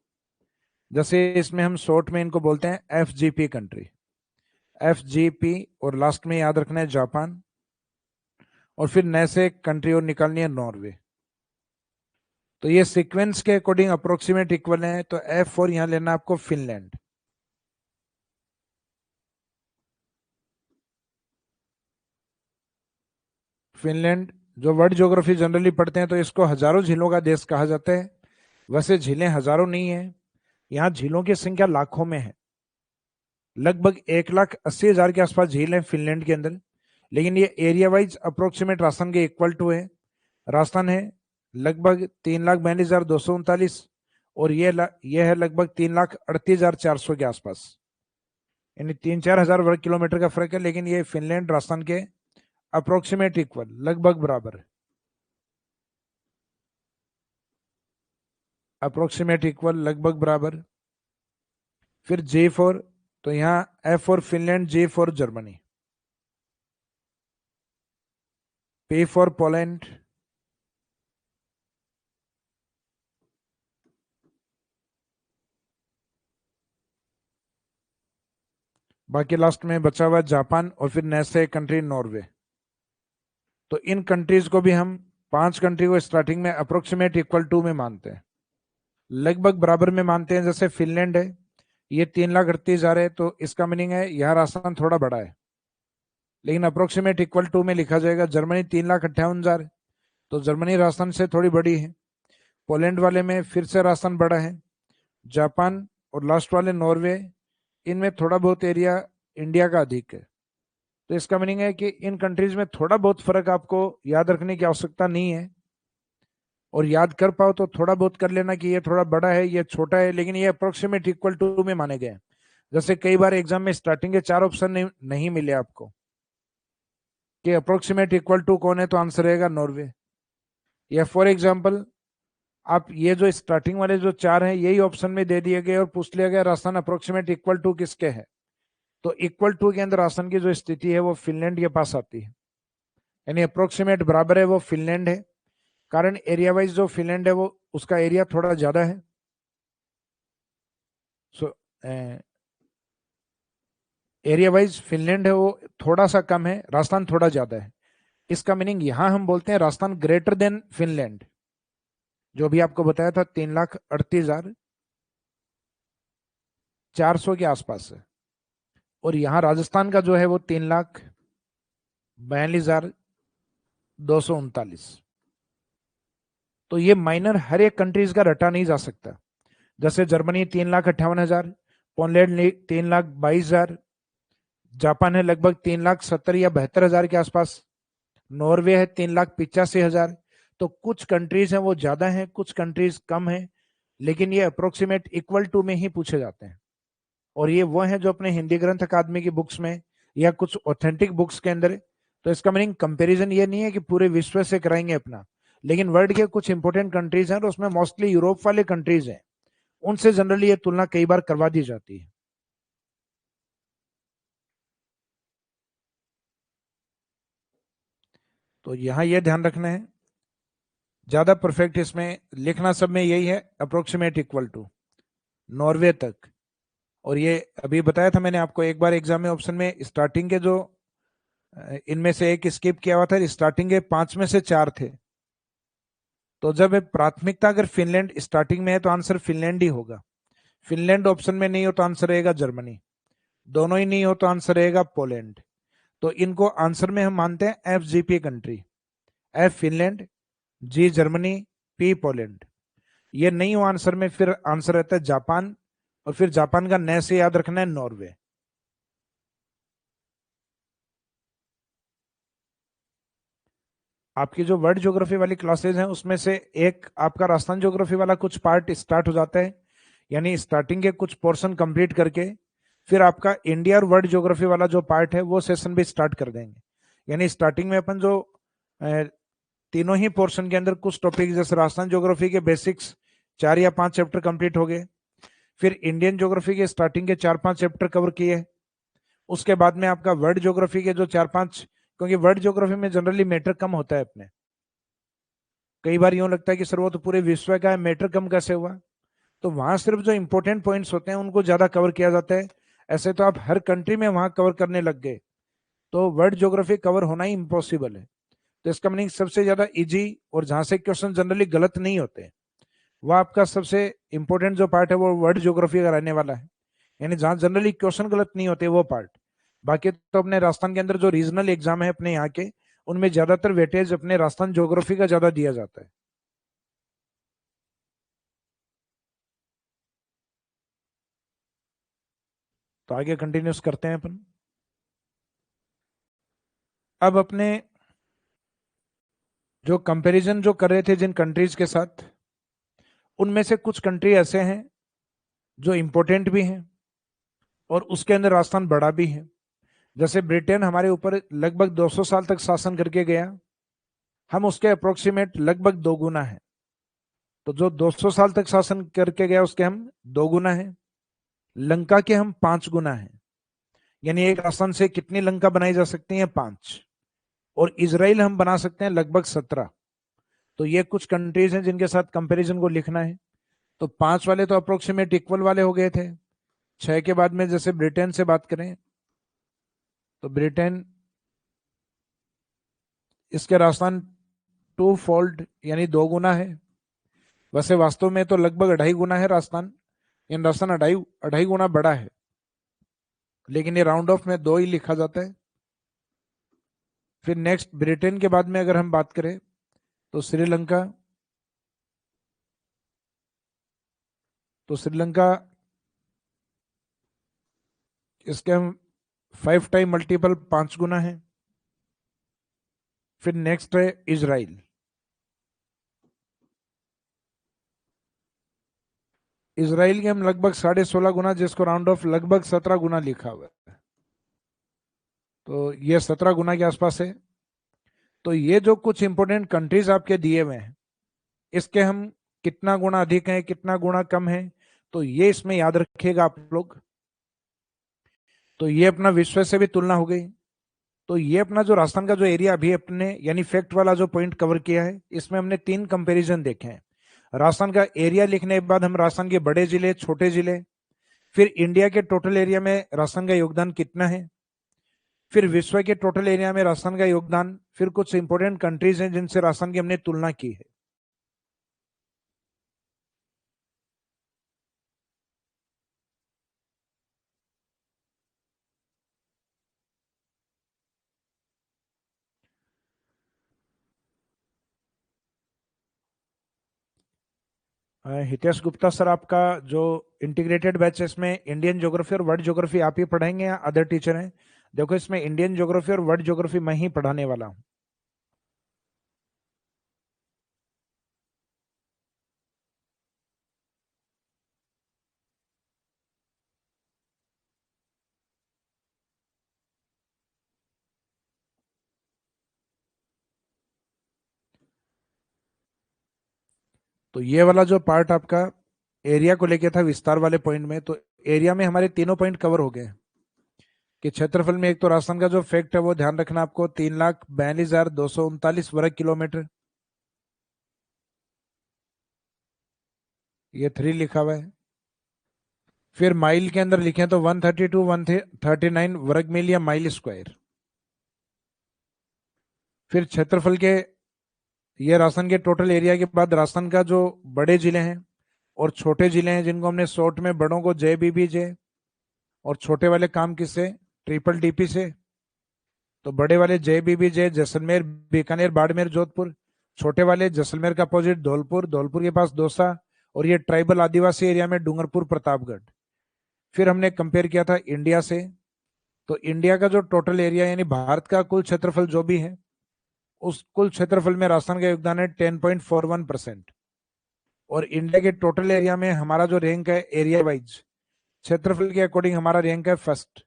जैसे इसमें हम शॉर्ट में इनको बोलते हैं एफजीपी कंट्री, एफजीपी, और लास्ट में याद रखना है जापान, और फिर नए से एक कंट्री और निकालनी है नॉर्वे। तो ये सीक्वेंस के अकॉर्डिंग अप्रोक्सीमेट इक्वल है, तो F4 यहां लेना आपको फिनलैंड। फिनलैंड जो वर्ल्ड ज्योग्राफी जनरली पढ़ते हैं तो इसको हजारों झीलों का देश कहा जाता है। वैसे झीलें हजारों नहीं है, यहाँ झीलों की संख्या लाखों में है। लगभग 1,80,000 के आसपास झील है फिनलैंड के अंदर, लेकिन ये एरिया वाइज अप्रोक्सीमेट राजस्थान के इक्वल टू है। राजस्थान है लगभग 3,42,239, और ये है लगभग 3,38,400 के आसपास, यानी 3-4 हजार वर्ग किलोमीटर का फर्क है। लेकिन ये फिनलैंड राजस्थान के अप्रोक्सीमेट इक्वल, लगभग बराबर है। अप्रोक्सीमेट इक्वल, लगभग बराबर। फिर J4, तो यहाँ F4 Finland, J4 Germany, P4 Poland, बाकी लास्ट में बचा हुआ जापान, और फिर नैसे कंट्री नॉर्वे। तो इन कंट्रीज को भी हम 5 कंट्री को स्टार्टिंग में अप्रोक्सीमेट इक्वल टू में मानते हैं, लगभग बराबर में मानते हैं। जैसे फिनलैंड है, ये 3,38,000 है, तो इसका मीनिंग है यहाँ राजस्थान थोड़ा बड़ा है, लेकिन अप्रोक्सीमेट इक्वल टू में लिखा जाएगा। जर्मनी 3,58,000, तो जर्मनी राजस्थान से थोड़ी बड़ी है। पोलैंड वाले में फिर से राजस्थान बड़ा है। जापान और लास्ट वाले नॉर्वे, इनमें थोड़ा बहुत एरिया इंडिया का अधिक है। तो इसका मीनिंग है कि इन कंट्रीज में थोड़ा बहुत फर्क आपको याद रखने की आवश्यकता नहीं है, और याद कर पाओ तो थोड़ा बहुत कर लेना कि ये थोड़ा बड़ा है, ये छोटा है, लेकिन ये अप्रोक्सीमेट इक्वल टू में माने गए। जैसे कई बार एग्जाम में स्टार्टिंग के 4 ऑप्शन नहीं मिले आपको कि अप्रोक्सीमेट इक्वल टू कौन है, तो आंसर रहेगा नॉर्वे। या फॉर एग्जाम्पल आप ये जो स्टार्टिंग वाले जो 4 हैं यही ऑप्शन में दे दिए गए और पूछ लिया गया राजस्थान अप्रोक्सीमेट इक्वल टू किसके है, तो इक्वल टू के अंदर राजस्थान की जो स्थिति है वो फिनलैंड के पास आती है, यानी अप्रोक्सीमेट बराबर है वो फिनलैंड है। कारण एरिया वाइज जो फिनलैंड है वो उसका एरिया थोड़ा ज्यादा है। सो एरिया वाइज फिनलैंड है वो थोड़ा सा कम है, राजस्थान थोड़ा ज्यादा है। इसका मीनिंग यहां हम बोलते हैं राजस्थान ग्रेटर देन फिनलैंड, जो भी आपको बताया था 3,38,400 के आसपास है। और यहाँ राजस्थान का जो है वो 3,42,239। तो ये माइनर हर एक कंट्रीज का रटा नहीं जा सकता। जैसे जर्मनी 3,58,000, पोलैंड 3,22,000, जापान है लगभग 3,70,000 या 72,000 के आसपास, नॉर्वे है 3,85,000। तो कुछ कंट्रीज हैं वो ज्यादा हैं, कुछ कंट्रीज कम हैं, लेकिन ये अप्रोक्सीमेट इक्वल टू में ही पूछे जाते हैं। और ये वो हैं जो अपने हिंदी ग्रंथ अकादमी की बुक्स में या कुछ ऑथेंटिक बुक्स के अंदर। तो इसका मीनिंग कंपैरिजन ये नहीं है कि पूरे विश्व से कराएंगे अपना, लेकिन वर्ल्ड के कुछ इंपोर्टेंट कंट्रीज हैं, तो उसमें मोस्टली यूरोप वाले कंट्रीज हैं, उनसे जनरली ये तुलना कई बार करवा दी जाती है। तो यहां यह ध्यान रखना है, ज्यादा परफेक्ट इसमें लिखना सब में यही है, अप्रोक्सीमेट इक्वल टू नॉर्वे तक। और ये अभी बताया था मैंने आपको एक बार एग्जाम में ऑप्शन में, स्टार्टिंग के जो इनमें से एक स्किप किया हुआ था, स्टार्टिंग के 5 में से 4 थे। तो जब प्राथमिकता अगर फिनलैंड स्टार्टिंग में है तो आंसर फिनलैंड ही होगा। फिनलैंड ऑप्शन में नहीं हो तो आंसर रहेगा जर्मनी, दोनों ही नहीं हो तो आंसर रहेगा पोलैंड। तो इनको आंसर में हम मानते हैं FGP country, F Finland, G Germany, P Poland. ये नहीं हो आंसर में, फिर आंसर रहता है जापान, और फिर जापान का नए से याद रखना है नॉर्वे। आपकी जो वर्ल्ड ज्योग्राफी वाली क्लासेज हैं उसमें से एक आपका राजस्थान ज्योग्राफी वाला कुछ पार्ट स्टार्ट हो जाता है, यानी स्टार्टिंग के कुछ पोर्शन कंप्लीट करके फिर आपका इंडिया और वर्ल्ड ज्योग्राफी वाला जो पार्ट है वो सेशन भी स्टार्ट कर देंगे। यानी स्टार्टिंग में अपन जो तीनों ही पोर्शन के अंदर कुछ टॉपिक जैसे राजस्थान ज्योग्राफी के बेसिक्स 4 या 5 चैप्टर कंप्लीट हो गए, फिर इंडियन ज्योग्राफी के स्टार्टिंग के 4-5 चैप्टर कवर किए, उसके बाद में आपका वर्ल्ड ज्योग्राफी के जो 4-5 क्योंकि वर्ल्ड ज्योग्राफी में जनरली मैटर कम होता है अपने। कई बार यूं लगता है कि सर वो तो पूरे विश्व का है, मैटर कम कैसे हुआ? तो वहां सिर्फ जो इंपॉर्टेंट पॉइंट्स होते हैं उनको ज्यादा कवर किया जाता है। ऐसे तो आप हर कंट्री में वहां कवर करने लग गए तो वर्ल्ड ज्योग्राफी कवर होना ही इम्पॉसिबल है। तो इसका मीनिंग सबसे ज्यादा इजी और जहां से क्वेश्चन जनरली गलत नहीं होते, वह आपका सबसे इंपॉर्टेंट जो पार्ट है वो वर्ल्ड ज्योग्राफी का रहने वाला है। यानी जहां जनरली क्वेश्चन गलत नहीं होते वो पार्ट। बाकी तो अपने राजस्थान के अंदर जो रीजनल एग्जाम है अपने यहाँ के, उनमें ज्यादातर वेटेज अपने राजस्थान ज्योग्राफी का ज्यादा दिया जाता है। तो आगे कंटिन्यूस करते हैं अपन। अब अपने जो कंपैरिजन जो कर रहे थे जिन कंट्रीज के साथ, उनमें से कुछ कंट्री ऐसे हैं जो इंपॉर्टेंट भी हैं और उसके अंदर राजस्थान बड़ा भी है। जैसे ब्रिटेन हमारे ऊपर लगभग 200 साल तक शासन करके गया, हम उसके अप्रोक्सीमेट लगभग दो गुना है। तो जो 200 साल तक शासन करके गया उसके हम दो गुना है। लंका के हम 5 गुना है। यानी एक राजस्थान से कितनी लंका बनाई जा सकती है? 5। और इसराइल हम बना सकते हैं लगभग 17। तो ये कुछ कंट्रीज हैं जिनके साथ कंपैरिजन को लिखना है। तो 5 वाले तो अप्रोक्सीमेट इक्वल वाले हो गए थे। 6 के बाद में जैसे ब्रिटेन से बात करें तो ब्रिटेन, इसके राजस्थान टू फोल्ड यानी दो गुना है। वैसे वास्तव में तो लगभग 2.5 गुना है राजस्थान। इन राजस्थान 2.5 गुना बड़ा है, लेकिन ये राउंड ऑफ में 2 ही लिखा जाता है। फिर नेक्स्ट ब्रिटेन के बाद में अगर हम बात करें तो श्रीलंका। तो श्रीलंका, इसके हम 5 टाइम मल्टीपल 5 गुना है। फिर नेक्स्ट है इजराइल। इसराइल के हम लगभग 16.5 गुना, जिसको राउंड ऑफ लगभग 17 गुना लिखा हुआ है। तो ये 17 गुना के आसपास है। तो ये जो कुछ इंपोर्टेंट कंट्रीज आपके दिए हुए हैं, इसके हम कितना गुना अधिक है कितना गुना कम है, तो ये इसमें याद रखिएगा आप लोग। तो ये अपना विश्व से भी तुलना हो गई। तो ये अपना जो राजस्थान का जो एरिया अभी अपने यानी फैक्ट वाला जो पॉइंट कवर किया है, इसमें हमने 3 कंपैरिजन देखे हैं। राजस्थान का एरिया लिखने के बाद हम राजस्थान के बड़े जिले छोटे जिले, फिर इंडिया के टोटल एरिया में राजस्थान का योगदान कितना है, फिर विश्व के टोटल एरिया में राजस्थान का योगदान, फिर कुछ इंपोर्टेंट कंट्रीज हैं जिनसे राजस्थान की हमने तुलना की है। हितेश गुप्ता सर, आपका जो इंटीग्रेटेड बैच है इसमें इंडियन ज्योग्राफी और वर्ल्ड ज्योग्राफी आप ही पढ़ाएंगे या अदर टीचर हैं? देखो, इसमें इंडियन ज्योग्राफी और वर्ल्ड ज्योग्राफी मैं ही पढ़ाने वाला हूँ। तो ये वाला जो पार्ट आपका एरिया को लेके था विस्तार वाले पॉइंट में, तो एरिया में हमारे तीनों पॉइंट कवर हो गए। कि क्षेत्रफल में एक तो राजस्थान का जो फैक्ट है वो ध्यान रखना आपको, 3,42,239 वर्ग किलोमीटर। ये 3 लिखा हुआ है। फिर माइल के अंदर लिखे तो 132 139 वर्ग मील या माइल स्क्वायर। फिर क्षेत्रफल के, ये राजस्थान के टोटल एरिया के बाद राजस्थान का जो बड़े जिले हैं और छोटे जिले हैं, जिनको हमने शॉर्ट में बड़ों को JBBJ और छोटे वाले काम किससे, ट्रिपल DP से। तो बड़े वाले JBBJ जैसलमेर बीकानेर बाड़मेर जोधपुर, छोटे वाले जैसलमेर का अपोजिट धौलपुर, धौलपुर के पास दौसा, और ये ट्राइबल आदिवासी एरिया में डूंगरपुर प्रतापगढ़। फिर हमने कंपेयर किया था इंडिया से। तो इंडिया का जो टोटल एरिया यानी भारत का कुल क्षेत्रफल जो भी है, उस कुल क्षेत्रफल में राजस्थान का योगदान है 10.41%। और इंडिया के टोटल एरिया में हमारा जो रैंक है एरिया वाइज क्षेत्रफल के अकॉर्डिंग हमारा रैंक है फर्स्ट,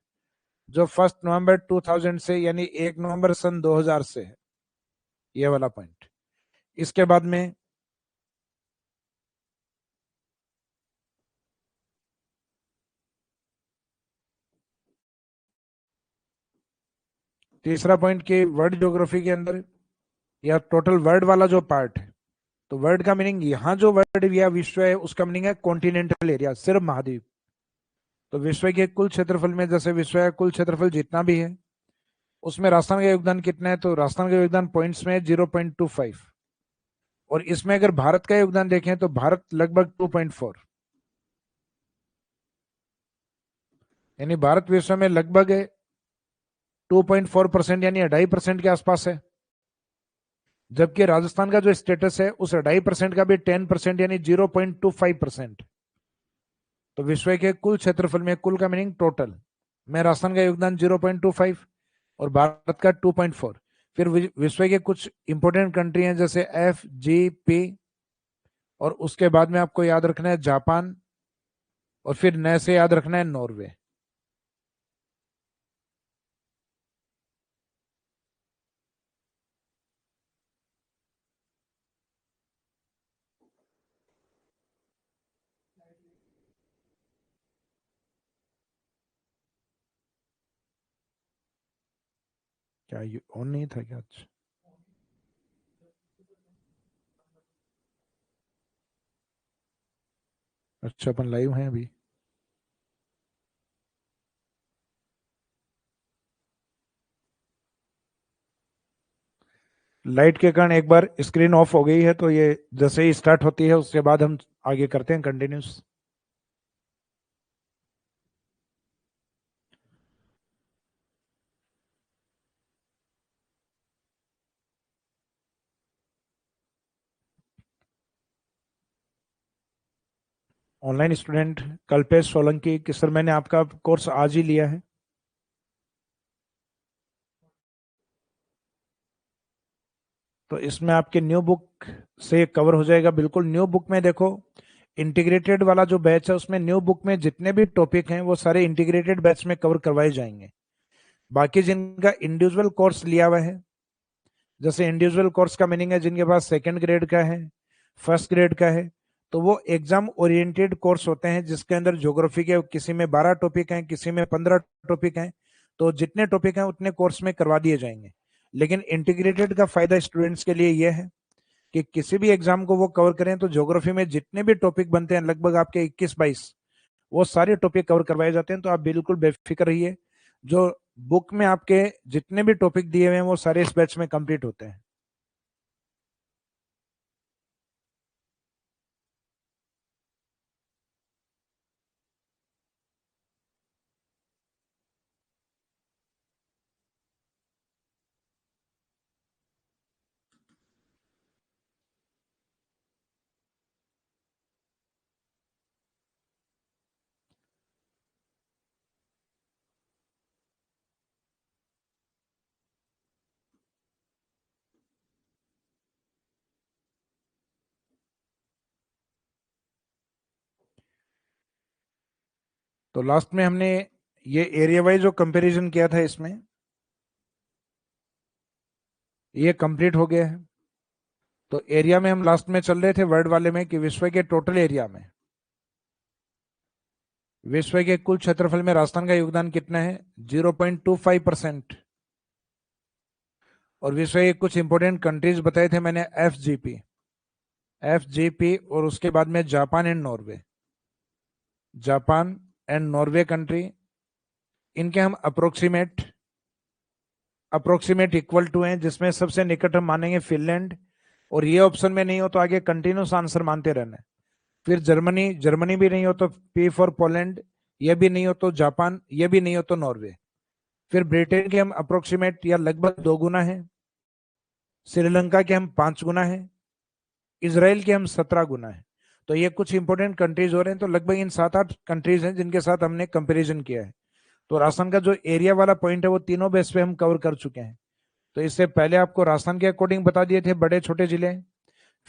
जो 1 नवंबर 2000 से यानी 1 नवंबर सन 2000 से है। ये वाला पॉइंट। इसके बाद में तीसरा पॉइंट कि वर्ल्ड ज्योग्राफी के अंदर या टोटल वर्ल्ड वाला जो पार्ट है, तो वर्ल्ड का मीनिंग यहाँ जो वर्ल्ड या विश्व है उसका मीनिंग है कॉन्टिनेंटल एरिया, सिर्फ महाद्वीप। तो विश्व के कुल क्षेत्रफल में जैसे विश्व का कुल क्षेत्रफल जितना भी है उसमें राजस्थान का योगदान कितना है, तो राजस्थान का योगदान पॉइंट्स में 0.25। और इसमें अगर भारत का योगदान देखें तो भारत लगभग 2.4, यानी भारत विश्व में लगभग 2.4% यानी 2.5% के आसपास है। जबकि राजस्थान का जो स्टेटस है उस 2.5% का भी 10% यानी 0.25%। तो विश्व के कुल क्षेत्रफल में, कुल का मीनिंग टोटल में, राजस्थान का योगदान 0.25 और भारत का 2.4। फिर विश्व के कुछ इंपोर्टेंट कंट्री हैं जैसे FGP, और उसके बाद में आपको याद रखना है जापान, और फिर नए से याद रखना है नॉर्वे। क्या ये ऑन नहीं था क्या आज? अच्छा, अपन लाइव हैं अभी। लाइट के कारण एक बार स्क्रीन ऑफ हो गई है, तो ये जैसे ही स्टार्ट होती है उसके बाद हम आगे करते हैं continuous. Online student Kalpesh Solanki कि सर मैंने आपका कोर्स आज ही लिया है। तो इसमें आपके न्यू बुक से कवर हो जाएगा बिल्कुल। न्यू बुक में देखो, इंटीग्रेटेड वाला जो बैच है उसमें न्यू बुक में जितने भी टॉपिक हैं वो सारे इंटीग्रेटेड बैच में कवर करवाए जाएंगे। बाकी जिनका इंडिविजुअल कोर्स लिया हुआ है, जैसे इंडिविजुअल कोर्स का मीनिंग है जिनके पास सेकंड ग्रेड का है, फर्स्ट ग्रेड का है, तो वो एग्जाम ओरिएंटेड कोर्स होते हैं जिसके अंदर ज्योग्राफी के किसी में 12 टॉपिक हैं, किसी में 15 टॉपिक हैं। तो जितने टॉपिक हैं उतने कोर्स में करवा दिए जाएंगे। लेकिन इंटीग्रेटेड का फायदा स्टूडेंट्स के लिए यह है कि किसी भी एग्जाम को वो कवर करें तो ज्योग्राफी में जितने भी टॉपिक बनते हैं लगभग आपके 21-22, वो सारे टॉपिक कवर करवाए जाते हैं। तो आप बिल्कुल बेफिक्र रहिए, जो बुक में आपके जितने भी टॉपिक दिए हुए हैं वो सारे इस बैच में कंप्लीट होते हैं। तो लास्ट में हमने ये एरिया वाइज जो कंपैरिजन किया था इसमें, ये कंप्लीट हो गया है। तो एरिया में हम लास्ट में चल रहे थे वर्ल्ड वाले में कि विश्व के टोटल एरिया में, विश्व के कुल क्षेत्रफल में राजस्थान का योगदान कितना है, 0.25%। और विश्व के कुछ इंपोर्टेंट कंट्रीज बताए थे मैंने, एफ जी पी और उसके बाद में Japan and Norway. Japan and Norway country, इनके हम अप्रोक्सीमेट इक्वल टू हैं, जिसमें सबसे निकट हम मानेंगे फिनलैंड। और ये ऑप्शन में नहीं हो तो आगे कंटिन्यूस आंसर मानते रहना है। फिर जर्मनी, जर्मनी भी नहीं हो तो P फॉर पोलैंड, ये भी नहीं हो तो जापान, ये भी नहीं हो तो नॉर्वे। फिर ब्रिटेन के हम अप्रोक्सीमेट या लगभग 2 गुना है, श्रीलंका के हम 5 गुना है, इसराइल के हम 17 गुना है। तो ये कुछ इंपोर्टेंट कंट्रीज हो रहे हैं। तो लगभग इन 7-8 कंट्रीज हैं जिनके साथ हमने कंपेरिजन किया है। तो राजस्थान का जो एरिया वाला पॉइंट है वो तीनों बेस पे हम कवर कर चुके हैं। तो इससे पहले आपको राजस्थान के अकॉर्डिंग बता दिए थे बड़े छोटे जिले।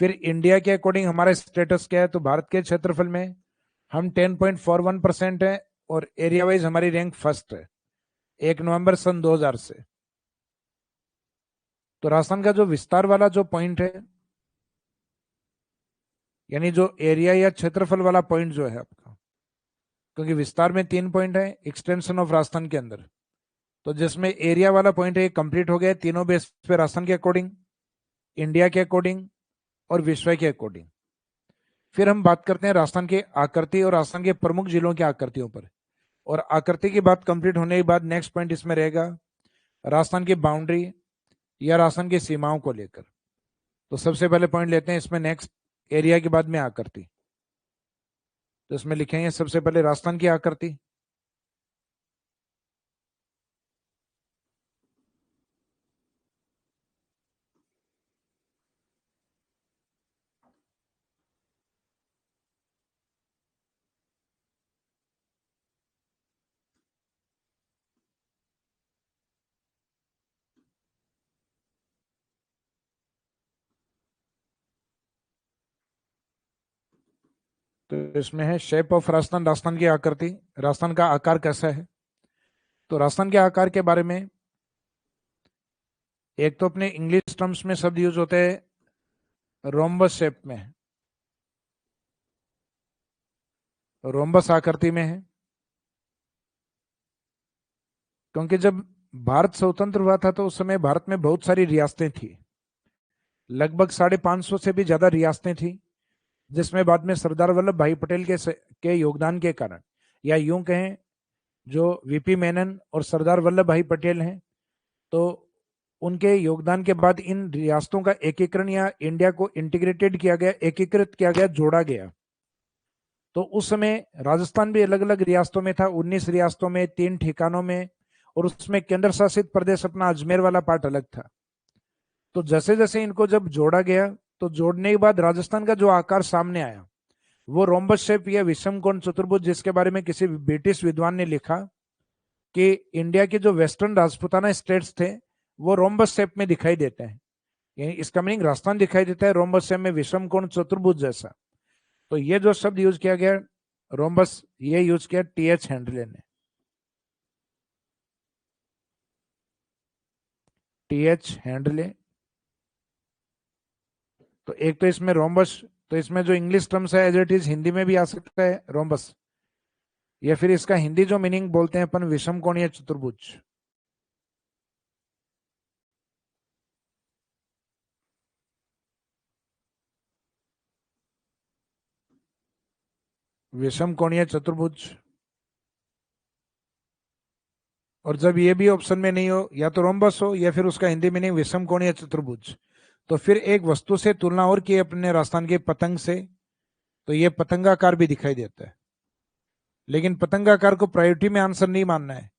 फिर इंडिया के अकॉर्डिंग हमारा स्टेटस क्या है, तो भारत के क्षेत्रफल में हम 10.41% है और एरिया वाइज हमारी रैंक फर्स्ट है 1 नवंबर सन 2000 से। तो राजस्थान का जो विस्तार वाला जो पॉइंट है, यानी जो एरिया या क्षेत्रफल वाला पॉइंट जो है आपका, क्योंकि विस्तार में 3 पॉइंट है एक्सटेंशन ऑफ राजस्थान के अंदर, तो जिसमें एरिया वाला पॉइंट है कंप्लीट हो गया तीनों बेस पे, राजस्थान के अकॉर्डिंग, इंडिया के अकॉर्डिंग और विश्व के अकॉर्डिंग। फिर हम बात करते हैं राजस्थान के आकृति और राजस्थान के प्रमुख जिलों की आकृतियों पर। और आकृति की बात कंप्लीट होने के बाद नेक्स्ट पॉइंट इसमें रहेगा राजस्थान की बाउंड्री या राजस्थान की सीमाओं को लेकर। तो सबसे पहले पॉइंट लेते हैं इसमें नेक्स्ट, एरिया के बाद में आकृति। तो इसमें लिखेंगे सबसे पहले राजस्थान की आकृति। तो इसमें है शेप ऑफ राजस्थान, राजस्थान की आकृति, राजस्थान का आकार कैसा है। तो राजस्थान के आकार के बारे में एक तो अपने इंग्लिश टर्म्स में शब्द यूज होते हैं रोम्बस शेप में, रोम्बस आकृति में है। क्योंकि जब भारत स्वतंत्र हुआ था तो उस समय भारत में बहुत सारी रियासतें थी, लगभग 550 से भी ज्यादा रियासतें थी, जिसमें बाद में सरदार वल्लभ भाई पटेल के योगदान के कारण, या यूं कहें जो वीपी मेनन और सरदार वल्लभ भाई पटेल हैं, तो उनके योगदान के बाद इन रियासतों का एकीकरण या इंडिया को इंटीग्रेटेड किया गया, एकीकृत किया गया, जोड़ा गया। तो उस समय राजस्थान भी अलग अलग रियासतों में था, 19 रियासतों में, 3 ठिकानों में, और उसमें केंद्र शासित प्रदेश अपना अजमेर वाला पार्ट अलग था। तो जैसे जैसे इनको जब जोड़ा गया, तो जोड़ने के बाद राजस्थान का जो आकार सामने आया वो रोम्बस शेप या विषम कोण चतुर्भुज, जिसके बारे में किसी ब्रिटिश विद्वान ने लिखा कि इंडिया के जो वेस्टर्न राजपूताना स्टेट्स थे वो रोम्बस शेप में दिखाई देते हैं, यानी इसका मीनिंग राजस्थान दिखाई देता है रोम्बस शेप में, विषम कोण चतुर्भुज जैसा। तो ये जो शब्द यूज किया गया रोम्बस, ये यूज किया टीएच हेंडले ने, टीएच हेंडले। तो एक तो इसमें रोम्बस, तो इसमें जो इंग्लिश टर्म्स है एज इट इज हिंदी में भी आ सकता है रोम्बस, या फिर इसका हिंदी जो मीनिंग बोलते हैं अपन विषम कोण या चतुर्भुज। विषम कोणीय चतुर्भुज। और जब ये भी ऑप्शन में नहीं हो, या तो रोम्बस हो या फिर उसका हिंदी मीनिंग विषम कोणीय चतुर्भुज, तो फिर एक वस्तु से तुलना और की अपने राजस्थान के पतंग से, तो ये पतंगाकार भी दिखाई देता है। लेकिन पतंगाकार को प्रायोरिटी में आंसर नहीं मानना है,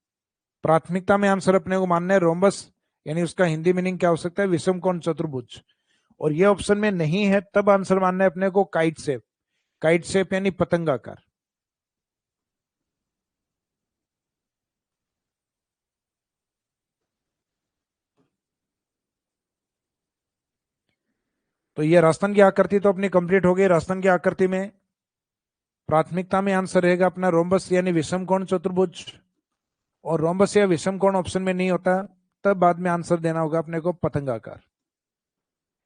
प्राथमिकता में आंसर अपने को मानना है रोम्बस, यानी उसका हिंदी मीनिंग क्या हो सकता है, विषम कोण चतुर्भुज। और ये ऑप्शन में नहीं है तब आंसर मानना है अपने को काइट शेप, काइट शेप यानी पतंगाकार। तो ये राजस्थान की आकृति तो अपनी कंप्लीट हो गई। राजस्थान की आकृति में प्राथमिकता में आंसर रहेगा अपना रोम्बस यानी विषम कोण चतुर्भुज, और रोम्बस या विषम कोण ऑप्शन में नहीं होता तब बाद में आंसर देना होगा अपने को पतंगाकार।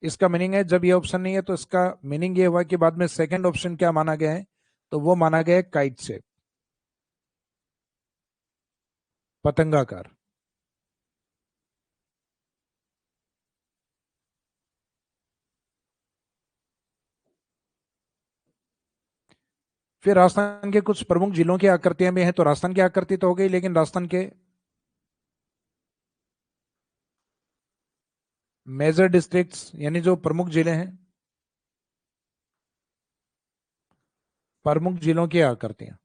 इसका मीनिंग है जब ये ऑप्शन नहीं है तो इसका मीनिंग ये हुआ कि बाद में सेकंड ऑप्शन क्या माना गया है, तो वो माना गया है काइट शेप, पतंगाकार। फिर राजस्थान के कुछ प्रमुख जिलों की आकृतियां भी हैं। तो राजस्थान की आकृति तो हो गई, लेकिन राजस्थान के मेजर डिस्ट्रिक्ट्स यानी जो प्रमुख जिले हैं, प्रमुख जिलों की आकृतियां।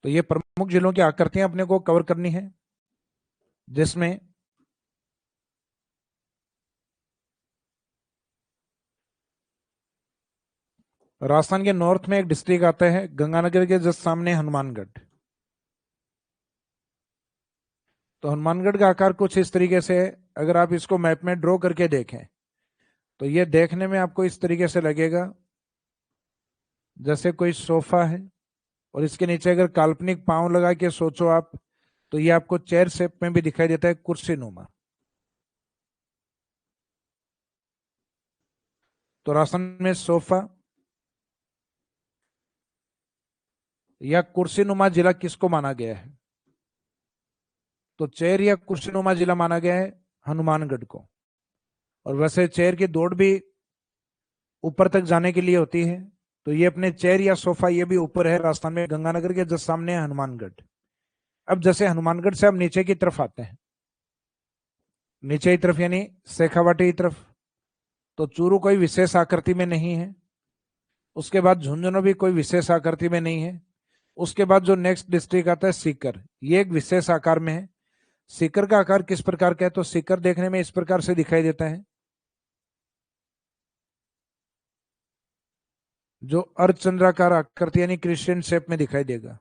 तो ये प्रमुख जिलों की आकृतियां अपने को कवर करनी है, जिसमें राजस्थान के नॉर्थ में एक डिस्ट्रिक्ट आता है गंगानगर के जस्ट सामने हनुमानगढ़। तो हनुमानगढ़ का आकार कुछ इस तरीके से है, अगर आप इसको मैप में ड्रॉ करके देखें तो ये देखने में आपको इस तरीके से लगेगा जैसे कोई सोफा है, और इसके नीचे अगर काल्पनिक पांव लगा के सोचो आप, तो ये आपको चेयर शेप में भी दिखाई देता है, कुर्सी नुमा। तो राजस्थान में सोफा, या कुर्सीनुमा जिला किसको माना गया है? तो चेर या कुर्सीनुमा जिला माना गया है हनुमानगढ़ को। और वैसे चेर की दौड़ भी ऊपर तक जाने के लिए होती है, तो ये अपने चेर या सोफा ये भी ऊपर है राजस्थान में, गंगानगर के जस्ट सामने है हनुमानगढ़। अब जैसे हनुमानगढ़ से हम नीचे की तरफ आते हैं, नीचे की तरफ यानी शेखावाटी की तरफ, तो चूरू कोई विशेष आकृति में नहीं है। उसके बाद झुंझुनू भी कोई विशेष आकृति में नहीं है। उसके बाद जो नेक्स्ट डिस्ट्रिक्ट आता है सीकर, ये एक विशेष आकार में है। सीकर का आकार किस प्रकार का है? तो सीकर देखने में इस प्रकार से दिखाई देता है, जो अर्धचंद्राकार आकृति यानी क्रिश्चियन शेप में दिखाई देगा।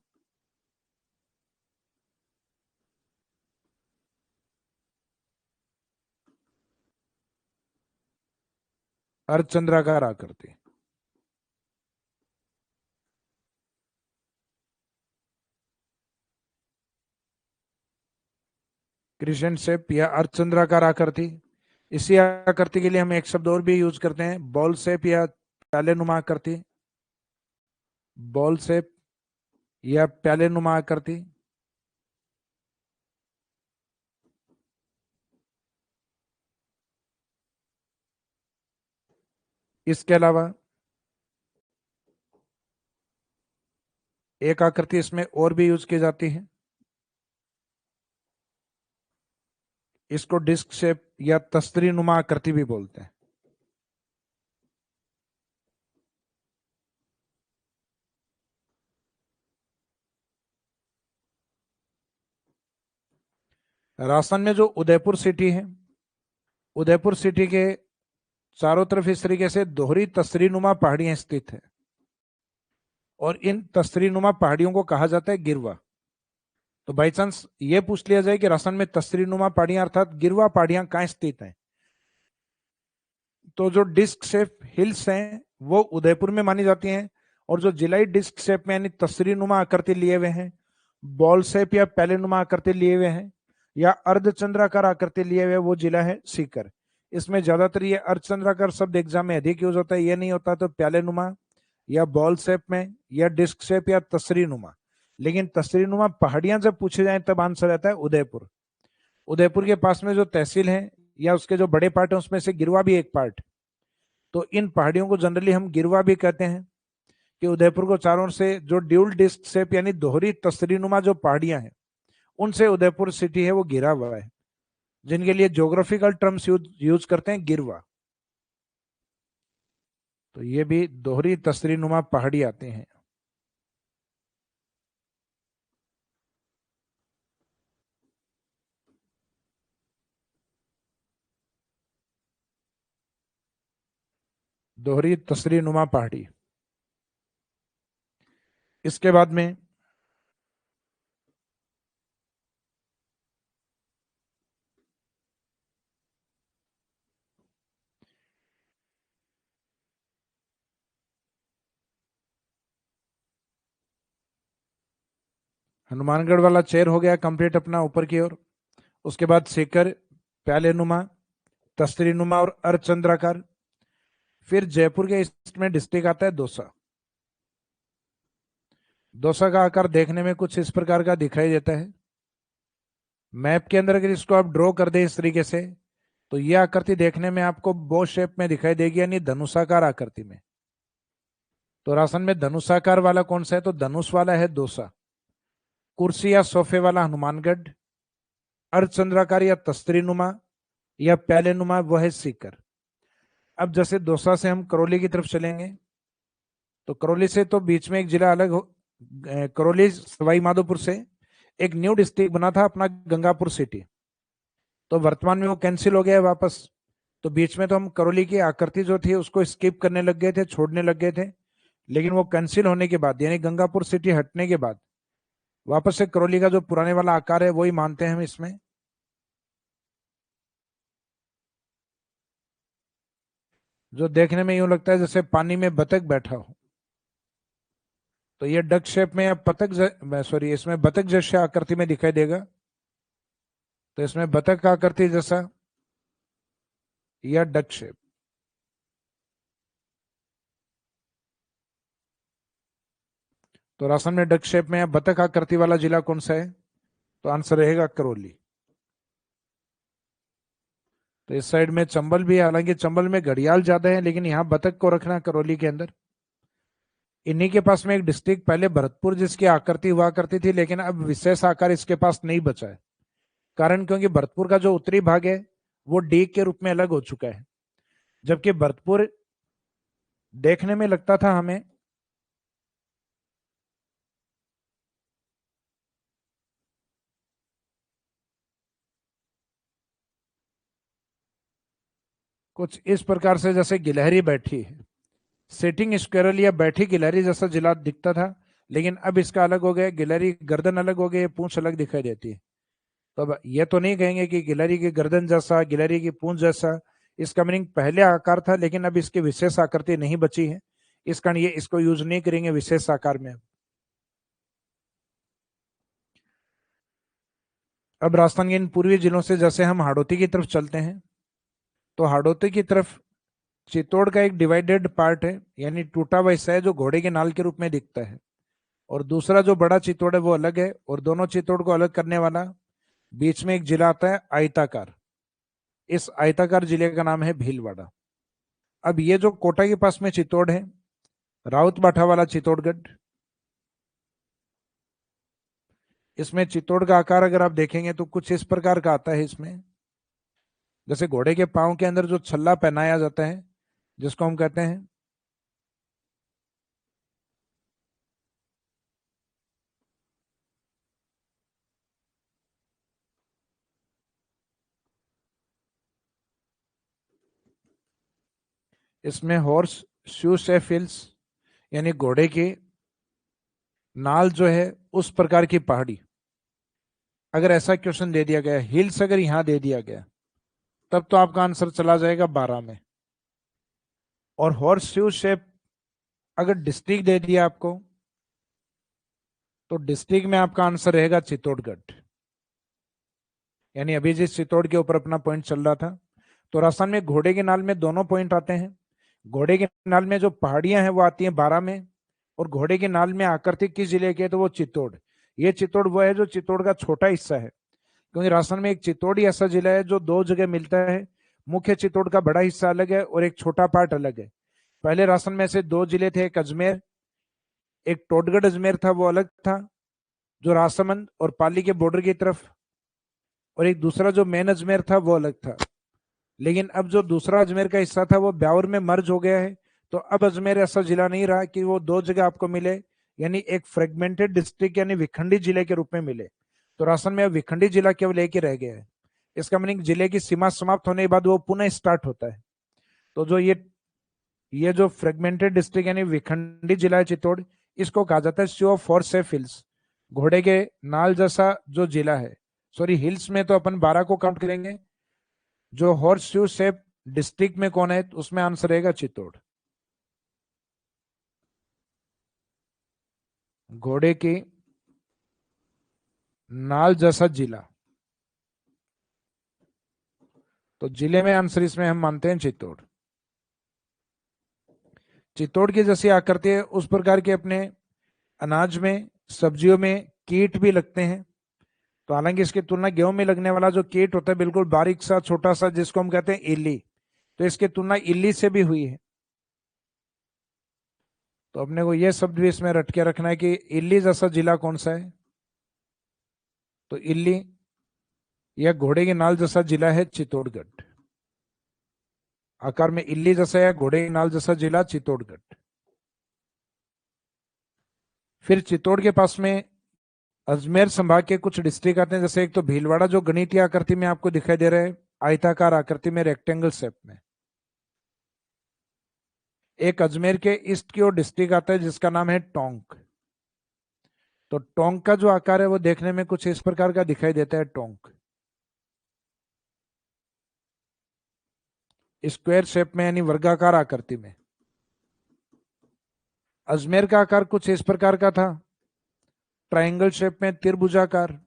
अर्धचंद्राकार आकृति, क्रिश्चियन शेप या अर्धचंद्राकार आकृति। इसी आकृति के लिए हम एक शब्द और भी यूज करते हैं, बॉल शेप या प्याले नुमा आकृति। बॉल शेप या प्याले नुमा आकृति। इसके अलावा एक आकृति इसमें और भी यूज की जाती है, इसको डिस्क शेप या तस्तरी नुमा आकृति भी बोलते हैं। राजस्थान में जो उदयपुर सिटी है, उदयपुर सिटी के चारों तरफ इस तरीके से दोहरी तस्तरी नुमा पहाड़ियां स्थित है, और इन तस्तरी नुमा पहाड़ियों को कहा जाता है गिरवा। तो बाई चांस ये पूछ लिया जाए कि राजस्थान में तस्तरी नुमा पहाड़ियां अर्थात गिरवा पहाड़ियां कहां स्थित हैं, तो जो डिस्क शेप हिल्स हैं वो उदयपुर में मानी जाती हैं, और जो जिलाई डिस्क शेप में यानी तस्तरी नुमा आकृति लिए हुए हैं, बॉल शेप या पैले नुमा आकृति लिए हुए हैं, या अर्धचंद्राकार आकृति लिए हुए, वो जिला है सीकर। इसमें ज्यादातर ये अर्धचंद्राकार शब्द एग्जाम में अधिक यूज होता है, ये नहीं होता तो प्याले नुमा या बॉल शेप में या डिस्क शेप या तसरी नुमा। लेकिन तसरी नुमा पहाड़ियां जब पूछे जाए तब आंसर रहता है उदयपुर। उदयपुर के पास में जो तहसील है या उसके जो बड़े पार्ट है उसमें से गिरवा भी एक पार्ट, तो इन पहाड़ियों को जनरली हम गिरवा भी कहते हैं, कि उदयपुर को चारों ओर से जो ड्यूल डिस्क शेप यानी दोहरी तसरी नुमा जो पहाड़ियां हैं उनसे उदयपुर सिटी है वो घिरा हुआ है, जिनके लिए ज्योग्राफिकल टर्म्स यूज करते हैं गिरवा। तो ये भी दोहरी तसरी नुमा पहाड़ी आते हैं। दोहरी तसरी नुमा पहाड़ी। इसके बाद में हनुमानगढ़ वाला चेर हो गया कंप्लीट अपना ऊपर की ओर। उसके बाद सीकर, प्याले नुमा, तस्तरी नुमा और अर्धचंद्राकार। फिर जयपुर के ईस्ट में डिस्ट्रिक्ट आता है दौसा। दौसा का आकार देखने में कुछ इस प्रकार का दिखाई देता है। मैप के अंदर अगर इसको आप ड्रॉ कर दे इस तरीके से, तो यह आकृति देखने में आपको बो शेप में दिखाई देगी, यानी धनुषाकार आकृति में। तो राजस्थान में धनुषाकार वाला कौन सा है? तो धनुष वाला है दौसा। कुर्सी या सोफे वाला हनुमानगढ़। अर्धचंद्राकार या तस्तरी नुमा या प्याले नुमा वह है सीकर। अब जैसे दौसा से हम करौली की तरफ चलेंगे, तो करौली से तो बीच में एक जिला अलग हो, करौली सवाई माधोपुर से एक न्यू डिस्ट्रिक्ट बना था अपना गंगापुर सिटी, तो वर्तमान में वो कैंसिल हो गया है वापस। तो बीच में तो हम करौली की आकृति जो थी उसको स्किप करने लग गए थे, छोड़ने लग गए थे, लेकिन वो कैंसिल होने के बाद यानी गंगापुर सिटी हटने के बाद वापस से करौली का जो पुराने वाला आकार है वही मानते हैं हम इसमें। जो देखने में यूं लगता है जैसे पानी में बतख बैठा हो, तो ये डक शेप में या पतक सॉरी इसमें बतख जैसे आकृति में दिखाई देगा। तो इसमें बतख का आकृति जैसा या डक शेप। तो राजस्थान में डक शेप में बतख आकृति वाला जिला कौन सा है? तो आंसर रहेगा करौली। तो इस साइड में चंबल भी है, हालांकि चंबल में घड़ियाल ज्यादा है, लेकिन यहाँ बतख को रखना करौली के अंदर। इन्हीं के पास में एक डिस्ट्रिक्ट पहले भरतपुर जिसकी आकृति हुआ करती थी, लेकिन अब विशेष आकार इसके पास नहीं बचा है। कारण क्योंकि भरतपुर का जो उत्तरी भाग है वो डी के रूप में अलग हो चुका है, जबकि भरतपुर देखने में लगता था हमें कुछ इस प्रकार से जैसे गिलहरी बैठी है, सिटिंग स्क्वेरल या बैठी गिलहरी जैसा जिला दिखता था, लेकिन अब इसका अलग हो गया, गिलहरी गर्दन अलग हो गई, पूंछ अलग दिखाई देती है। तो अब ये तो नहीं कहेंगे कि गिलहरी की गर्दन जैसा, गिलहरी की पूंछ जैसा। इसका मीनिंग पहले आकार था, लेकिन अब इसकी विशेष आकृति नहीं बची है, इस कारण ये इसको यूज नहीं करेंगे विशेष आकार में। अब राजस्थान के इन पूर्वी जिलों से जैसे हम हाड़ौती की तरफ चलते हैं, तो हाड़ौती की तरफ चित्तौड़ का एक डिवाइडेड पार्ट है, यानी टूटा हुआ हिस्सा है जो घोड़े के नाल के रूप में दिखता है, और दूसरा जो बड़ा चित्तौड़ है वो अलग है, और दोनों चित्तौड़ को अलग करने वाला बीच में एक जिला आता है आयताकार। इस आयताकार जिले का नाम है भीलवाड़ा। अब ये जो कोटा के पास में चित्तौड़ है, राउत बाठा वाला चित्तौड़गढ़, इसमें चित्तौड़ का आकार अगर आप देखेंगे तो कुछ इस प्रकार का आता है। इसमें जैसे घोड़े के पांव के अंदर जो छल्ला पहनाया जाता है, जिसको हम कहते हैं इसमें हॉर्स शू सेफिल्स, यानी घोड़े की नाल जो है उस प्रकार की पहाड़ी, अगर ऐसा क्वेश्चन दे दिया गया, हिल्स अगर यहां दे दिया गया, तब तो आपका आंसर चला जाएगा 12 में। और हॉर्स शू शेप अगर डिस्ट्रिक्ट दे दिया आपको, तो डिस्ट्रिक्ट में आपका आंसर रहेगा चित्तौड़गढ़, यानी अभी जिस चित्तौड़ के ऊपर अपना पॉइंट चल रहा था। तो राजस्थान में घोड़े के नाल में दोनों पॉइंट आते हैं। घोड़े के नाल में जो पहाड़ियां हैं वो आती हैं 12 में, और घोड़े के नाल में आकृति किस जिले के, तो वो चित्तौड़। ये चित्तौड़ वो है जो चित्तौड़ का छोटा हिस्सा है, क्योंकि राजस्थान में एक चित्तौड़ ही ऐसा जिला है जो दो जगह मिलता है। मुख्य चित्तौड़ का बड़ा हिस्सा अलग है और एक छोटा पार्ट अलग है। पहले राजस्थान में से दो जिले थे, एक अजमेर, एक टोडगढ़ अजमेर था, वो अलग था जो राजसमंद और पाली के बॉर्डर की तरफ, और एक दूसरा जो मेन अजमेर था वो अलग था। लेकिन अब जो दूसरा अजमेर का हिस्सा था वो ब्यावर में मर्ज हो गया है, तो अब अजमेर ऐसा जिला नहीं रहा कि वो दो जगह आपको मिले, यानी एक फ्रेगमेंटेड डिस्ट्रिक्ट यानी विखंडी जिले के रूप में मिले। तो राजस्थान में अब विखंडी जिला केवल एक ही रह गया है। इसका मीनिंग जिले की सीमा समाप्त होने के बाद वो पुनः स्टार्ट होता है। तो जो ये जो फ्रेगमेंटेड डिस्ट्रिक्ट यानी विखंडी जिला है चित्तौड़, इसको कहा जाता है show off horse safe hills, घोड़े के नाल जैसा जो जिला है। सॉरी, हिल्स में तो अपन 12 को काउंट करेंगे, जो हॉर्स शू शेप डिस्ट्रिक्ट में कौन है, तो उसमें आंसर रहेगा चित्तौड़। घोड़े की नाल जैसा जिला, तो जिले में आंसर इसमें हम मानते हैं चित्तौड़। चित्तौड़ की जैसी आकृति है उस प्रकार के अपने अनाज में, सब्जियों में कीट भी लगते हैं। तो हालांकि इसकी तुलना गेहूं में लगने वाला जो कीट होता है बिल्कुल बारीक सा छोटा सा, जिसको हम कहते हैं इल्ली, तो इसकी तुलना इल्ली से भी हुई है। तो अपने को यह शब्द भी इसमें रट के रखना है कि इल्ली जैसा जिला कौन सा है, तो इल्ली या घोड़े के नाल जैसा जिला है चित्तौड़गढ़। आकार में इल्ली जैसा या घोड़े के नाल जैसा जिला चित्तौड़गढ़। फिर चित्तौड़ के पास में अजमेर संभाग के कुछ डिस्ट्रिक्ट आते हैं, जैसे एक तो भीलवाड़ा जो गणितीय आकृति में आपको दिखाई दे रहा है, आयताकार आकृति में, रेक्टेंगल शेप में। एक अजमेर के ईस्ट की ओर डिस्ट्रिक्ट आता है जिसका नाम है टोंक। तो टोंक का जो आकार है वो देखने में कुछ इस प्रकार का दिखाई देता है, टोंक स्क्वायर शेप में यानी वर्गाकार आकृति में। अजमेर का आकार कुछ इस प्रकार का था, ट्रायंगल शेप में, त्रिभुजाकार।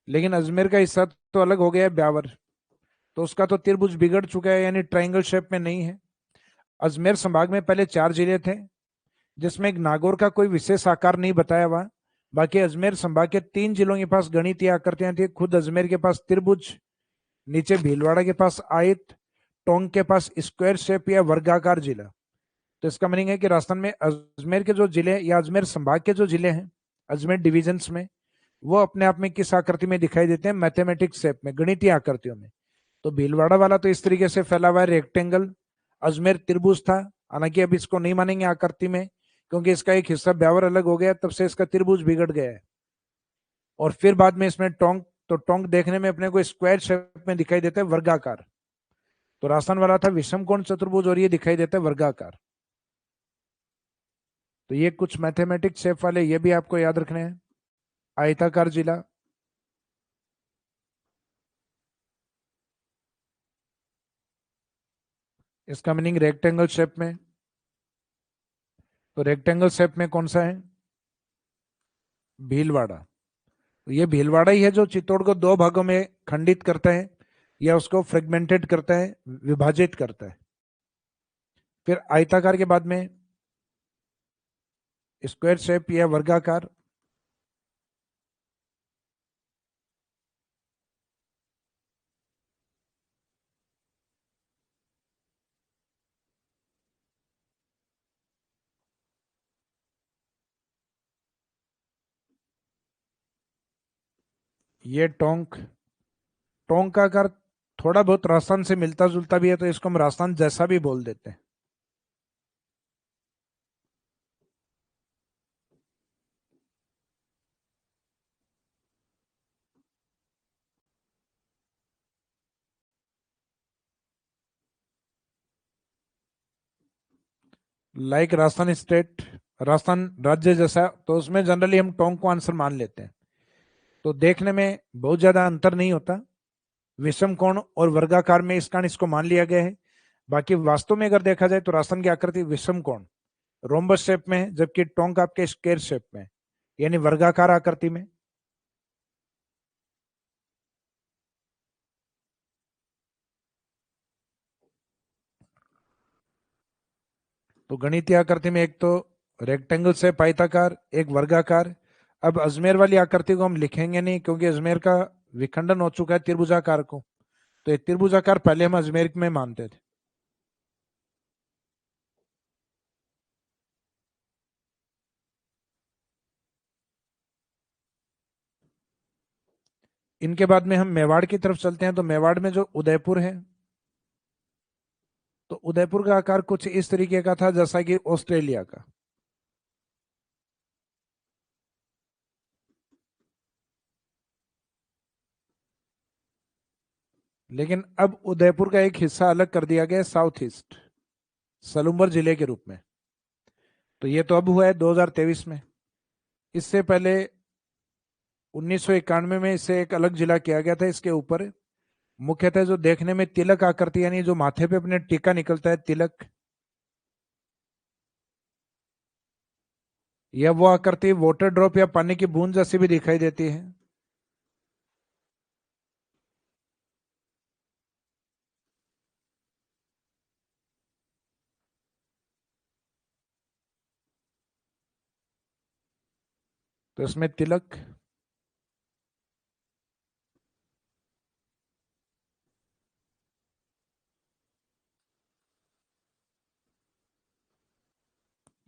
लेकिन अजमेर का हिस्सा तो अलग हो गया है, ब्यावर, तो उसका तो त्रिभुज बिगड़ चुका है, यानी ट्रायंगल शेप में नहीं है। अजमेर संभाग में पहले 4 जिले थे, जिसमें एक नागौर का कोई विशेष आकार नहीं बताया हुआ। बाकी अजमेर संभाग के 3 जिलों के पास गणितीय आकृतियां थी। खुद अजमेर के पास त्रिभुज, नीचे भीलवाड़ा के पास आयत, टोंक के पास स्क्वायर शेप या वर्गाकार जिला। तो इसका मीनिंग है कि राजस्थान में अजमेर के जो जिले या अजमेर संभाग के जो जिले हैं अजमेर डिविजन्स में, वो अपने आप में किस आकृति में दिखाई देते हैं? मैथमेटिक्स शेप में, गणितीय आकृतियों में। तो भीलवाड़ा वाला तो इस तरीके से फैला हुआ है, रेक्टेंगल। अजमेर त्रिभुज था, हालांकि अब इसको नहीं मानेंगे आकृति में, क्योंकि इसका एक हिस्सा ब्यावर अलग हो गया, तब से इसका त्रिभुज बिगड़ गया है। और फिर बाद में इसमें टोंक, तो टोंक देखने में अपने को स्क्वायर शेप में दिखाई देता है, वर्गाकार। तो राजस्थान वाला था विषम कोण चतुर्भुज, और ये दिखाई देता है वर्गाकार। तो ये कुछ मैथमेटिक्स शेप वाले ये भी आपको याद रखने हैं। आयताकार जिला, इसका मीनिंग रेक्टेंगल शेप में। तो रेक्टेंगल शेप में कौन सा है? भीलवाड़ा। तो ये भीलवाड़ा ही है जो चित्तौड़ को 2 भागों में खंडित करता है, या उसको फ्रेगमेंटेड करता है, विभाजित करता है। फिर आयताकार के बाद में स्क्वायर शेप या वर्गाकार। ये टोंक। टोंक का आकार थोड़ा बहुत राजस्थान से मिलता जुलता भी है, तो इसको हम राजस्थान जैसा भी बोल देते हैं। लाइक राजस्थान स्टेट, राजस्थान राज्य जैसा, तो उसमें जनरली हम टोंक को आंसर मान लेते हैं। तो देखने में बहुत ज्यादा अंतर नहीं होता, विषम कोण और वर्गाकार में इस कारण इसको मान लिया गया है। बाकी वास्तव में अगर देखा जाए तो राजस्थान की आकृति विषम कोण रोम्बस शेप में है, जबकि टोंक आपके स्क्वायर शेप में, यानी वर्गाकार आकृति में। तो गणितीय आकृति में एक तो रेक्टेंगल से आयताकार, एक वर्गाकार। अब अजमेर वाली आकृति को हम लिखेंगे नहीं, क्योंकि अजमेर का विखंडन हो चुका है त्रिभुजाकार को। तो ये त्रिभुजाकार पहले हम अजमेर में मानते थे। इनके बाद में हम मेवाड़ की तरफ चलते हैं। तो मेवाड़ में जो उदयपुर है, तो उदयपुर का आकार कुछ इस तरीके का था जैसा कि ऑस्ट्रेलिया का। लेकिन अब उदयपुर का एक हिस्सा अलग कर दिया गया, साउथ ईस्ट सलूम्बर जिले के रूप में। तो ये तो अब हुआ है 2023 में। इससे पहले 1991 में इसे एक अलग जिला किया गया था। इसके ऊपर मुख्यतः जो देखने में तिलक आकृति, यानी जो माथे पे अपने टीका निकलता है तिलक, या वो आकृति वाटर ड्रॉप या पानी की बूंद जैसी भी दिखाई देती है। तो इसमें तिलक,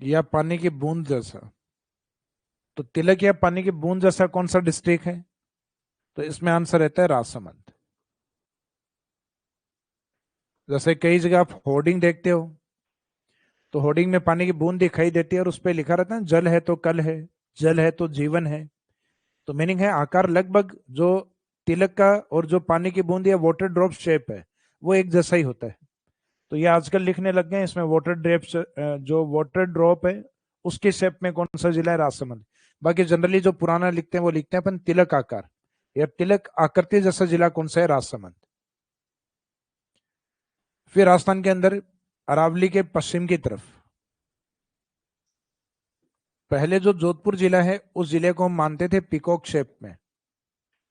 या पानी की बूंद जैसा। तो तिलक या पानी की बूंद जैसा कौन सा डिस्ट्रिक्ट है? तो इसमें आंसर रहता है राजसमंद। जैसे कई जगह आप होर्डिंग देखते हो, तो होर्डिंग में पानी की बूंद दिखाई देती है और उस पर लिखा रहता है जल है तो कल है, जल है तो जीवन है। तो मीनिंग है आकार लगभग जो तिलक का और जो पानी की बूंद या वाटर ड्रॉप शेप है वो एक जैसा ही होता है। तो ये आजकल लिखने लग गए हैं इसमें वाटर ड्रॉप, जो वाटर ड्रॉप है उसके शेप में कौन सा जिला है? राजसमंद। बाकी जनरली जो पुराना लिखते हैं वो लिखते हैं अपन तिलक आकार या तिलक आकृति जैसा जिला कौन सा है? राजसमंद। फिर राजस्थान के अंदर अरावली के पश्चिम की तरफ, पहले जो जोधपुर जिला है उस जिले को हम मानते थे पिकॉक शेप में।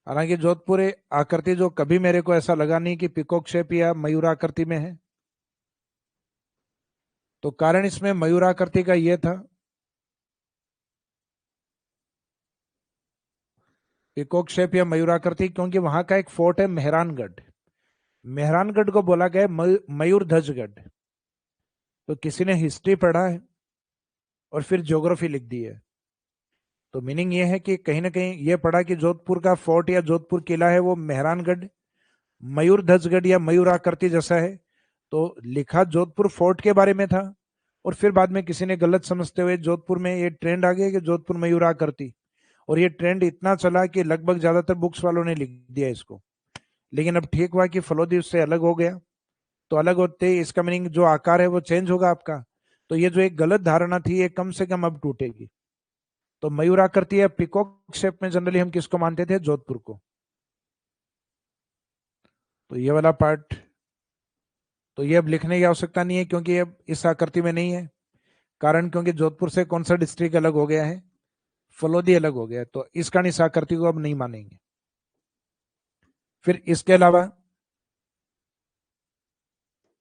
हालांकि जोधपुर आकृति जो कभी मेरे को ऐसा लगा नहीं कि पिकॉक शेप या मयूर आकृति में है। तो कारण इसमें मयूर आकृति का यह था पिकॉक शेप या मयूराकृति, क्योंकि वहां का एक फोर्ट है मेहरानगढ़। मेहरानगढ़ को बोला गया मयूरध्वजगढ़। तो किसी ने हिस्ट्री पढ़ा है और फिर ज्योग्राफी लिख दी है, तो मीनिंग ये है कि कहीं ना कहीं ये पढ़ा कि जोधपुर का फोर्ट या जोधपुर किला है वो मेहरानगढ़ मयूरध्वजगढ़ या मयूराकृति जैसा है। तो लिखा जोधपुर फोर्ट के बारे में था, और फिर बाद में किसी ने गलत समझते हुए जोधपुर में ये ट्रेंड आ गया कि जोधपुर मयूराकृति, और ये ट्रेंड इतना चला कि लगभग ज्यादातर बुक्स वालों ने लिख दिया इसको। लेकिन अब ठीक हुआ कि फलोदी उससे अलग हो गया, तो अलग होते ही इसका मीनिंग जो आकार है वो चेंज होगा आपका। तो ये जो एक गलत धारणा थी ये कम से कम अब टूटेगी। तो मयूराकृति या पिकॉक शेप में जनरली हम किसको मानते थे? जोधपुर को। तो ये वाला पार्ट, तो ये अब लिखने की आवश्यकता नहीं है क्योंकि अब इस आकृति में नहीं है। कारण क्योंकि जोधपुर से कौन सा डिस्ट्रिक्ट अलग हो गया है? फलोदी अलग हो गया, तो इस कारण इस आकृति को अब नहीं मानेंगे। फिर इसके अलावा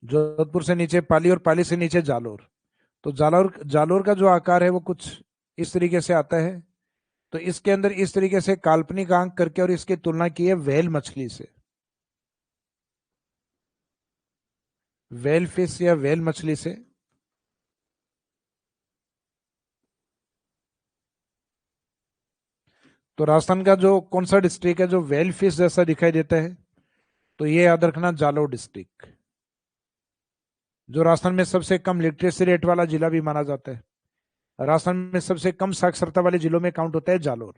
जोधपुर से नीचे पाली और पाली से नीचे जालोर। तो जालोर जालोर का जो आकार है वो कुछ इस तरीके से आता है। तो इसके अंदर इस तरीके से काल्पनिक आंक करके और इसकी तुलना की है व्हेल मछली से। व्हेल फिश या व्हेल मछली से। तो राजस्थान का जो कौन सा डिस्ट्रिक्ट है जो व्हेल फिश जैसा दिखाई देता है? तो ये याद रखना, जालोर डिस्ट्रिक्ट, जो राजस्थान में सबसे कम लिटरेसी रेट वाला जिला भी माना जाता है। राजस्थान में सबसे कम साक्षरता वाले जिलों में काउंट होता है जालोर।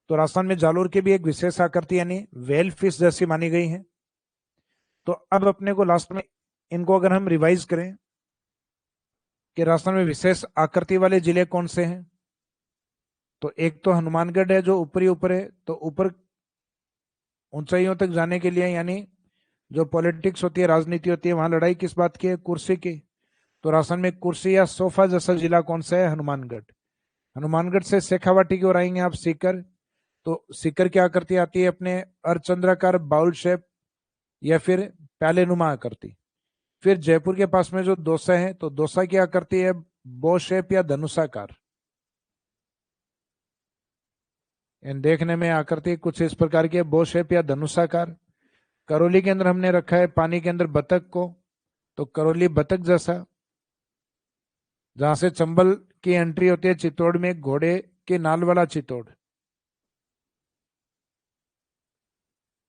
तो राजस्थान में जालोर की भी एक विशेष आकृति यानी व्हेल फिश जैसी मानी गई है। तो अब अपने को लास्ट में इनको अगर हम रिवाइज करें कि राजस्थान में विशेष आकृति वाले जिले कौन से हैं, तो एक तो हनुमानगढ़ है जो ऊपरी ऊपर है। तो ऊपर ऊंचाइयों तक जाने के लिए यानी जो पॉलिटिक्स होती है, राजनीति होती है, वहां लड़ाई किस बात की है? कुर्सी की। तो राजस्थान में कुर्सी या सोफा जैसा जिला कौन सा है? हनुमानगढ़। हनुमानगढ़ से शेखावाटी की ओर आएंगे आप, सीकर। तो सीकर की आकृति आती है अपने अर्धचंद्राकार बाउल शेप या फिर प्याले नुमा आकृति। फिर जयपुर के पास में जो दौसा है, तो दौसा की आकृति है बो शेप या धनुषाकार। देखने में आकृति कुछ इस प्रकार की है, बो शेप या धनुषाकार। करौली के अंदर हमने रखा है पानी के अंदर बतख को, तो करौली बतख जैसा। जहां से चंबल की एंट्री होती है चित्तौड़ में, घोड़े के नाल वाला चित्तौड़,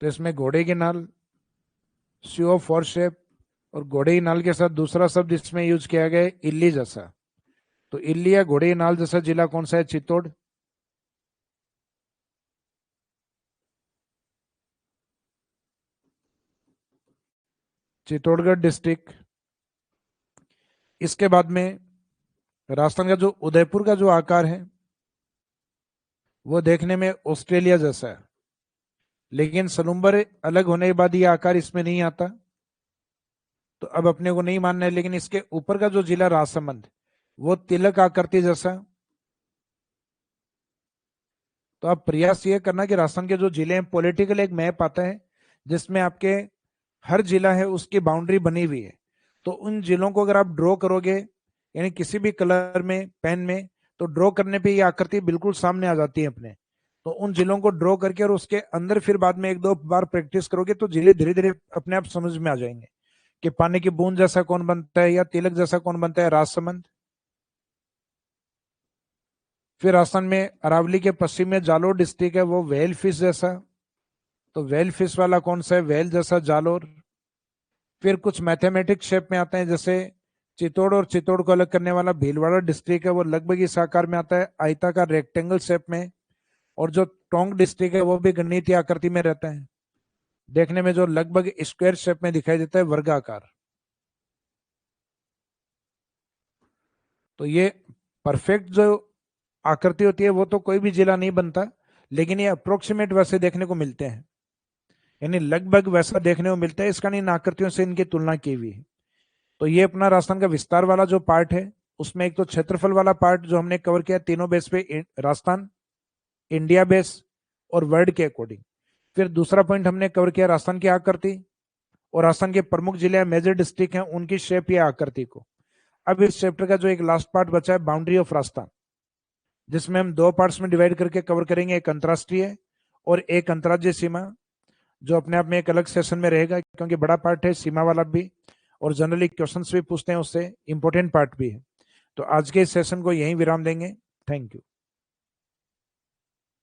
तो इसमें घोड़े की नाल, सीओ फोर शेप, और घोड़े की नाल के साथ दूसरा शब्द इसमें यूज किया गया है इल्ली जैसा। तो इल्ली या घोड़े की नाल जैसा जिला कौन सा है? चित्तौड़। चित्तौड़गढ़ डिस्ट्रिक्ट। इसके बाद में राजस्थान का जो उदयपुर का जो आकार है वो देखने में ऑस्ट्रेलिया जैसा है, लेकिन सलूम्बर अलग होने के बाद ये आकार इसमें नहीं आता, तो अब अपने को नहीं मानना है। लेकिन इसके ऊपर का जो जिला राजसमंद वो तिलक आकृति जैसा। तो आप प्रयास ये करना कि राजस्थान के जो जिले हैं, पॉलिटिकल एक मैप आता है जिसमें आपके हर जिला है उसकी बाउंड्री बनी हुई है। तो उन जिलों को अगर आप ड्रॉ करोगे यानी किसी भी कलर में, पेन में, तो ड्रॉ करने पे ये आकृति बिल्कुल सामने आ जाती है अपने। तो उन जिलों को ड्रॉ करके और उसके अंदर फिर बाद में एक दो बार प्रैक्टिस करोगे तो जिले धीरे धीरे अपने आप समझ में आ जाएंगे कि पानी की बूंद जैसा कौन बनता है या तिलक जैसा कौन बनता है, राजसमंद। फिर राजस्थान में अरावली के पश्चिम में जालोर डिस्ट्रिक्ट है, वो व्हेल फिश जैसा। तो व्हेल फिश वाला कौन सा है? व्हेल जैसा जालोर। फिर कुछ मैथमेटिक्स शेप में आते हैं, जैसे चित्तौड़ और चित्तौड़ को अलग करने वाला भीलवाड़ा डिस्ट्रिक्ट है, वो लगभग इस आकार में आता है, आयताकार रेक्टेंगल शेप में। और जो टोंक डिस्ट्रिक्ट है वो भी गणितीय आकृति में रहता है, देखने में जो लगभग स्क्वायर शेप में दिखाई देता है, वर्गाकार। तो ये परफेक्ट जो आकृति होती है वो तो कोई भी जिला नहीं बनता, लेकिन ये अप्रोक्सीमेट वैसे देखने को मिलते हैं, यानी लगभग वैसा देखने को मिलता है। इसका इन आकृतियों से इनकी तुलना की हुई है। तो ये अपना राजस्थान का विस्तार वाला जो पार्ट है, उसमें एक तो क्षेत्रफल वाला पार्ट जो हमने कवर किया तीनों बेस पे, राजस्थान, इंडिया बेस और वर्ल्ड के अकॉर्डिंग। फिर दूसरा पॉइंट हमने कवर किया राजस्थान की आकृति और राजस्थान के प्रमुख जिले मेजर डिस्ट्रिक्ट हैं उनकी शेप या आकृति को। अब इस चैप्टर का जो एक लास्ट पार्ट बचा है, बाउंड्री ऑफ राजस्थान, जिसमें हम दो पार्ट्स में डिवाइड करके कवर करेंगे, एक अंतरराष्ट्रीय और एक अंतर्राज्यीय सीमा, जो अपने आप में एक अलग सेशन में रहेगा, क्योंकि बड़ा पार्ट है सीमा वाला भी, और जनरली क्वेश्चंस भी पूछते हैं उससे, इंपॉर्टेंट पार्ट भी है। तो आज के इस सेशन को यहीं विराम देंगे। Thank you.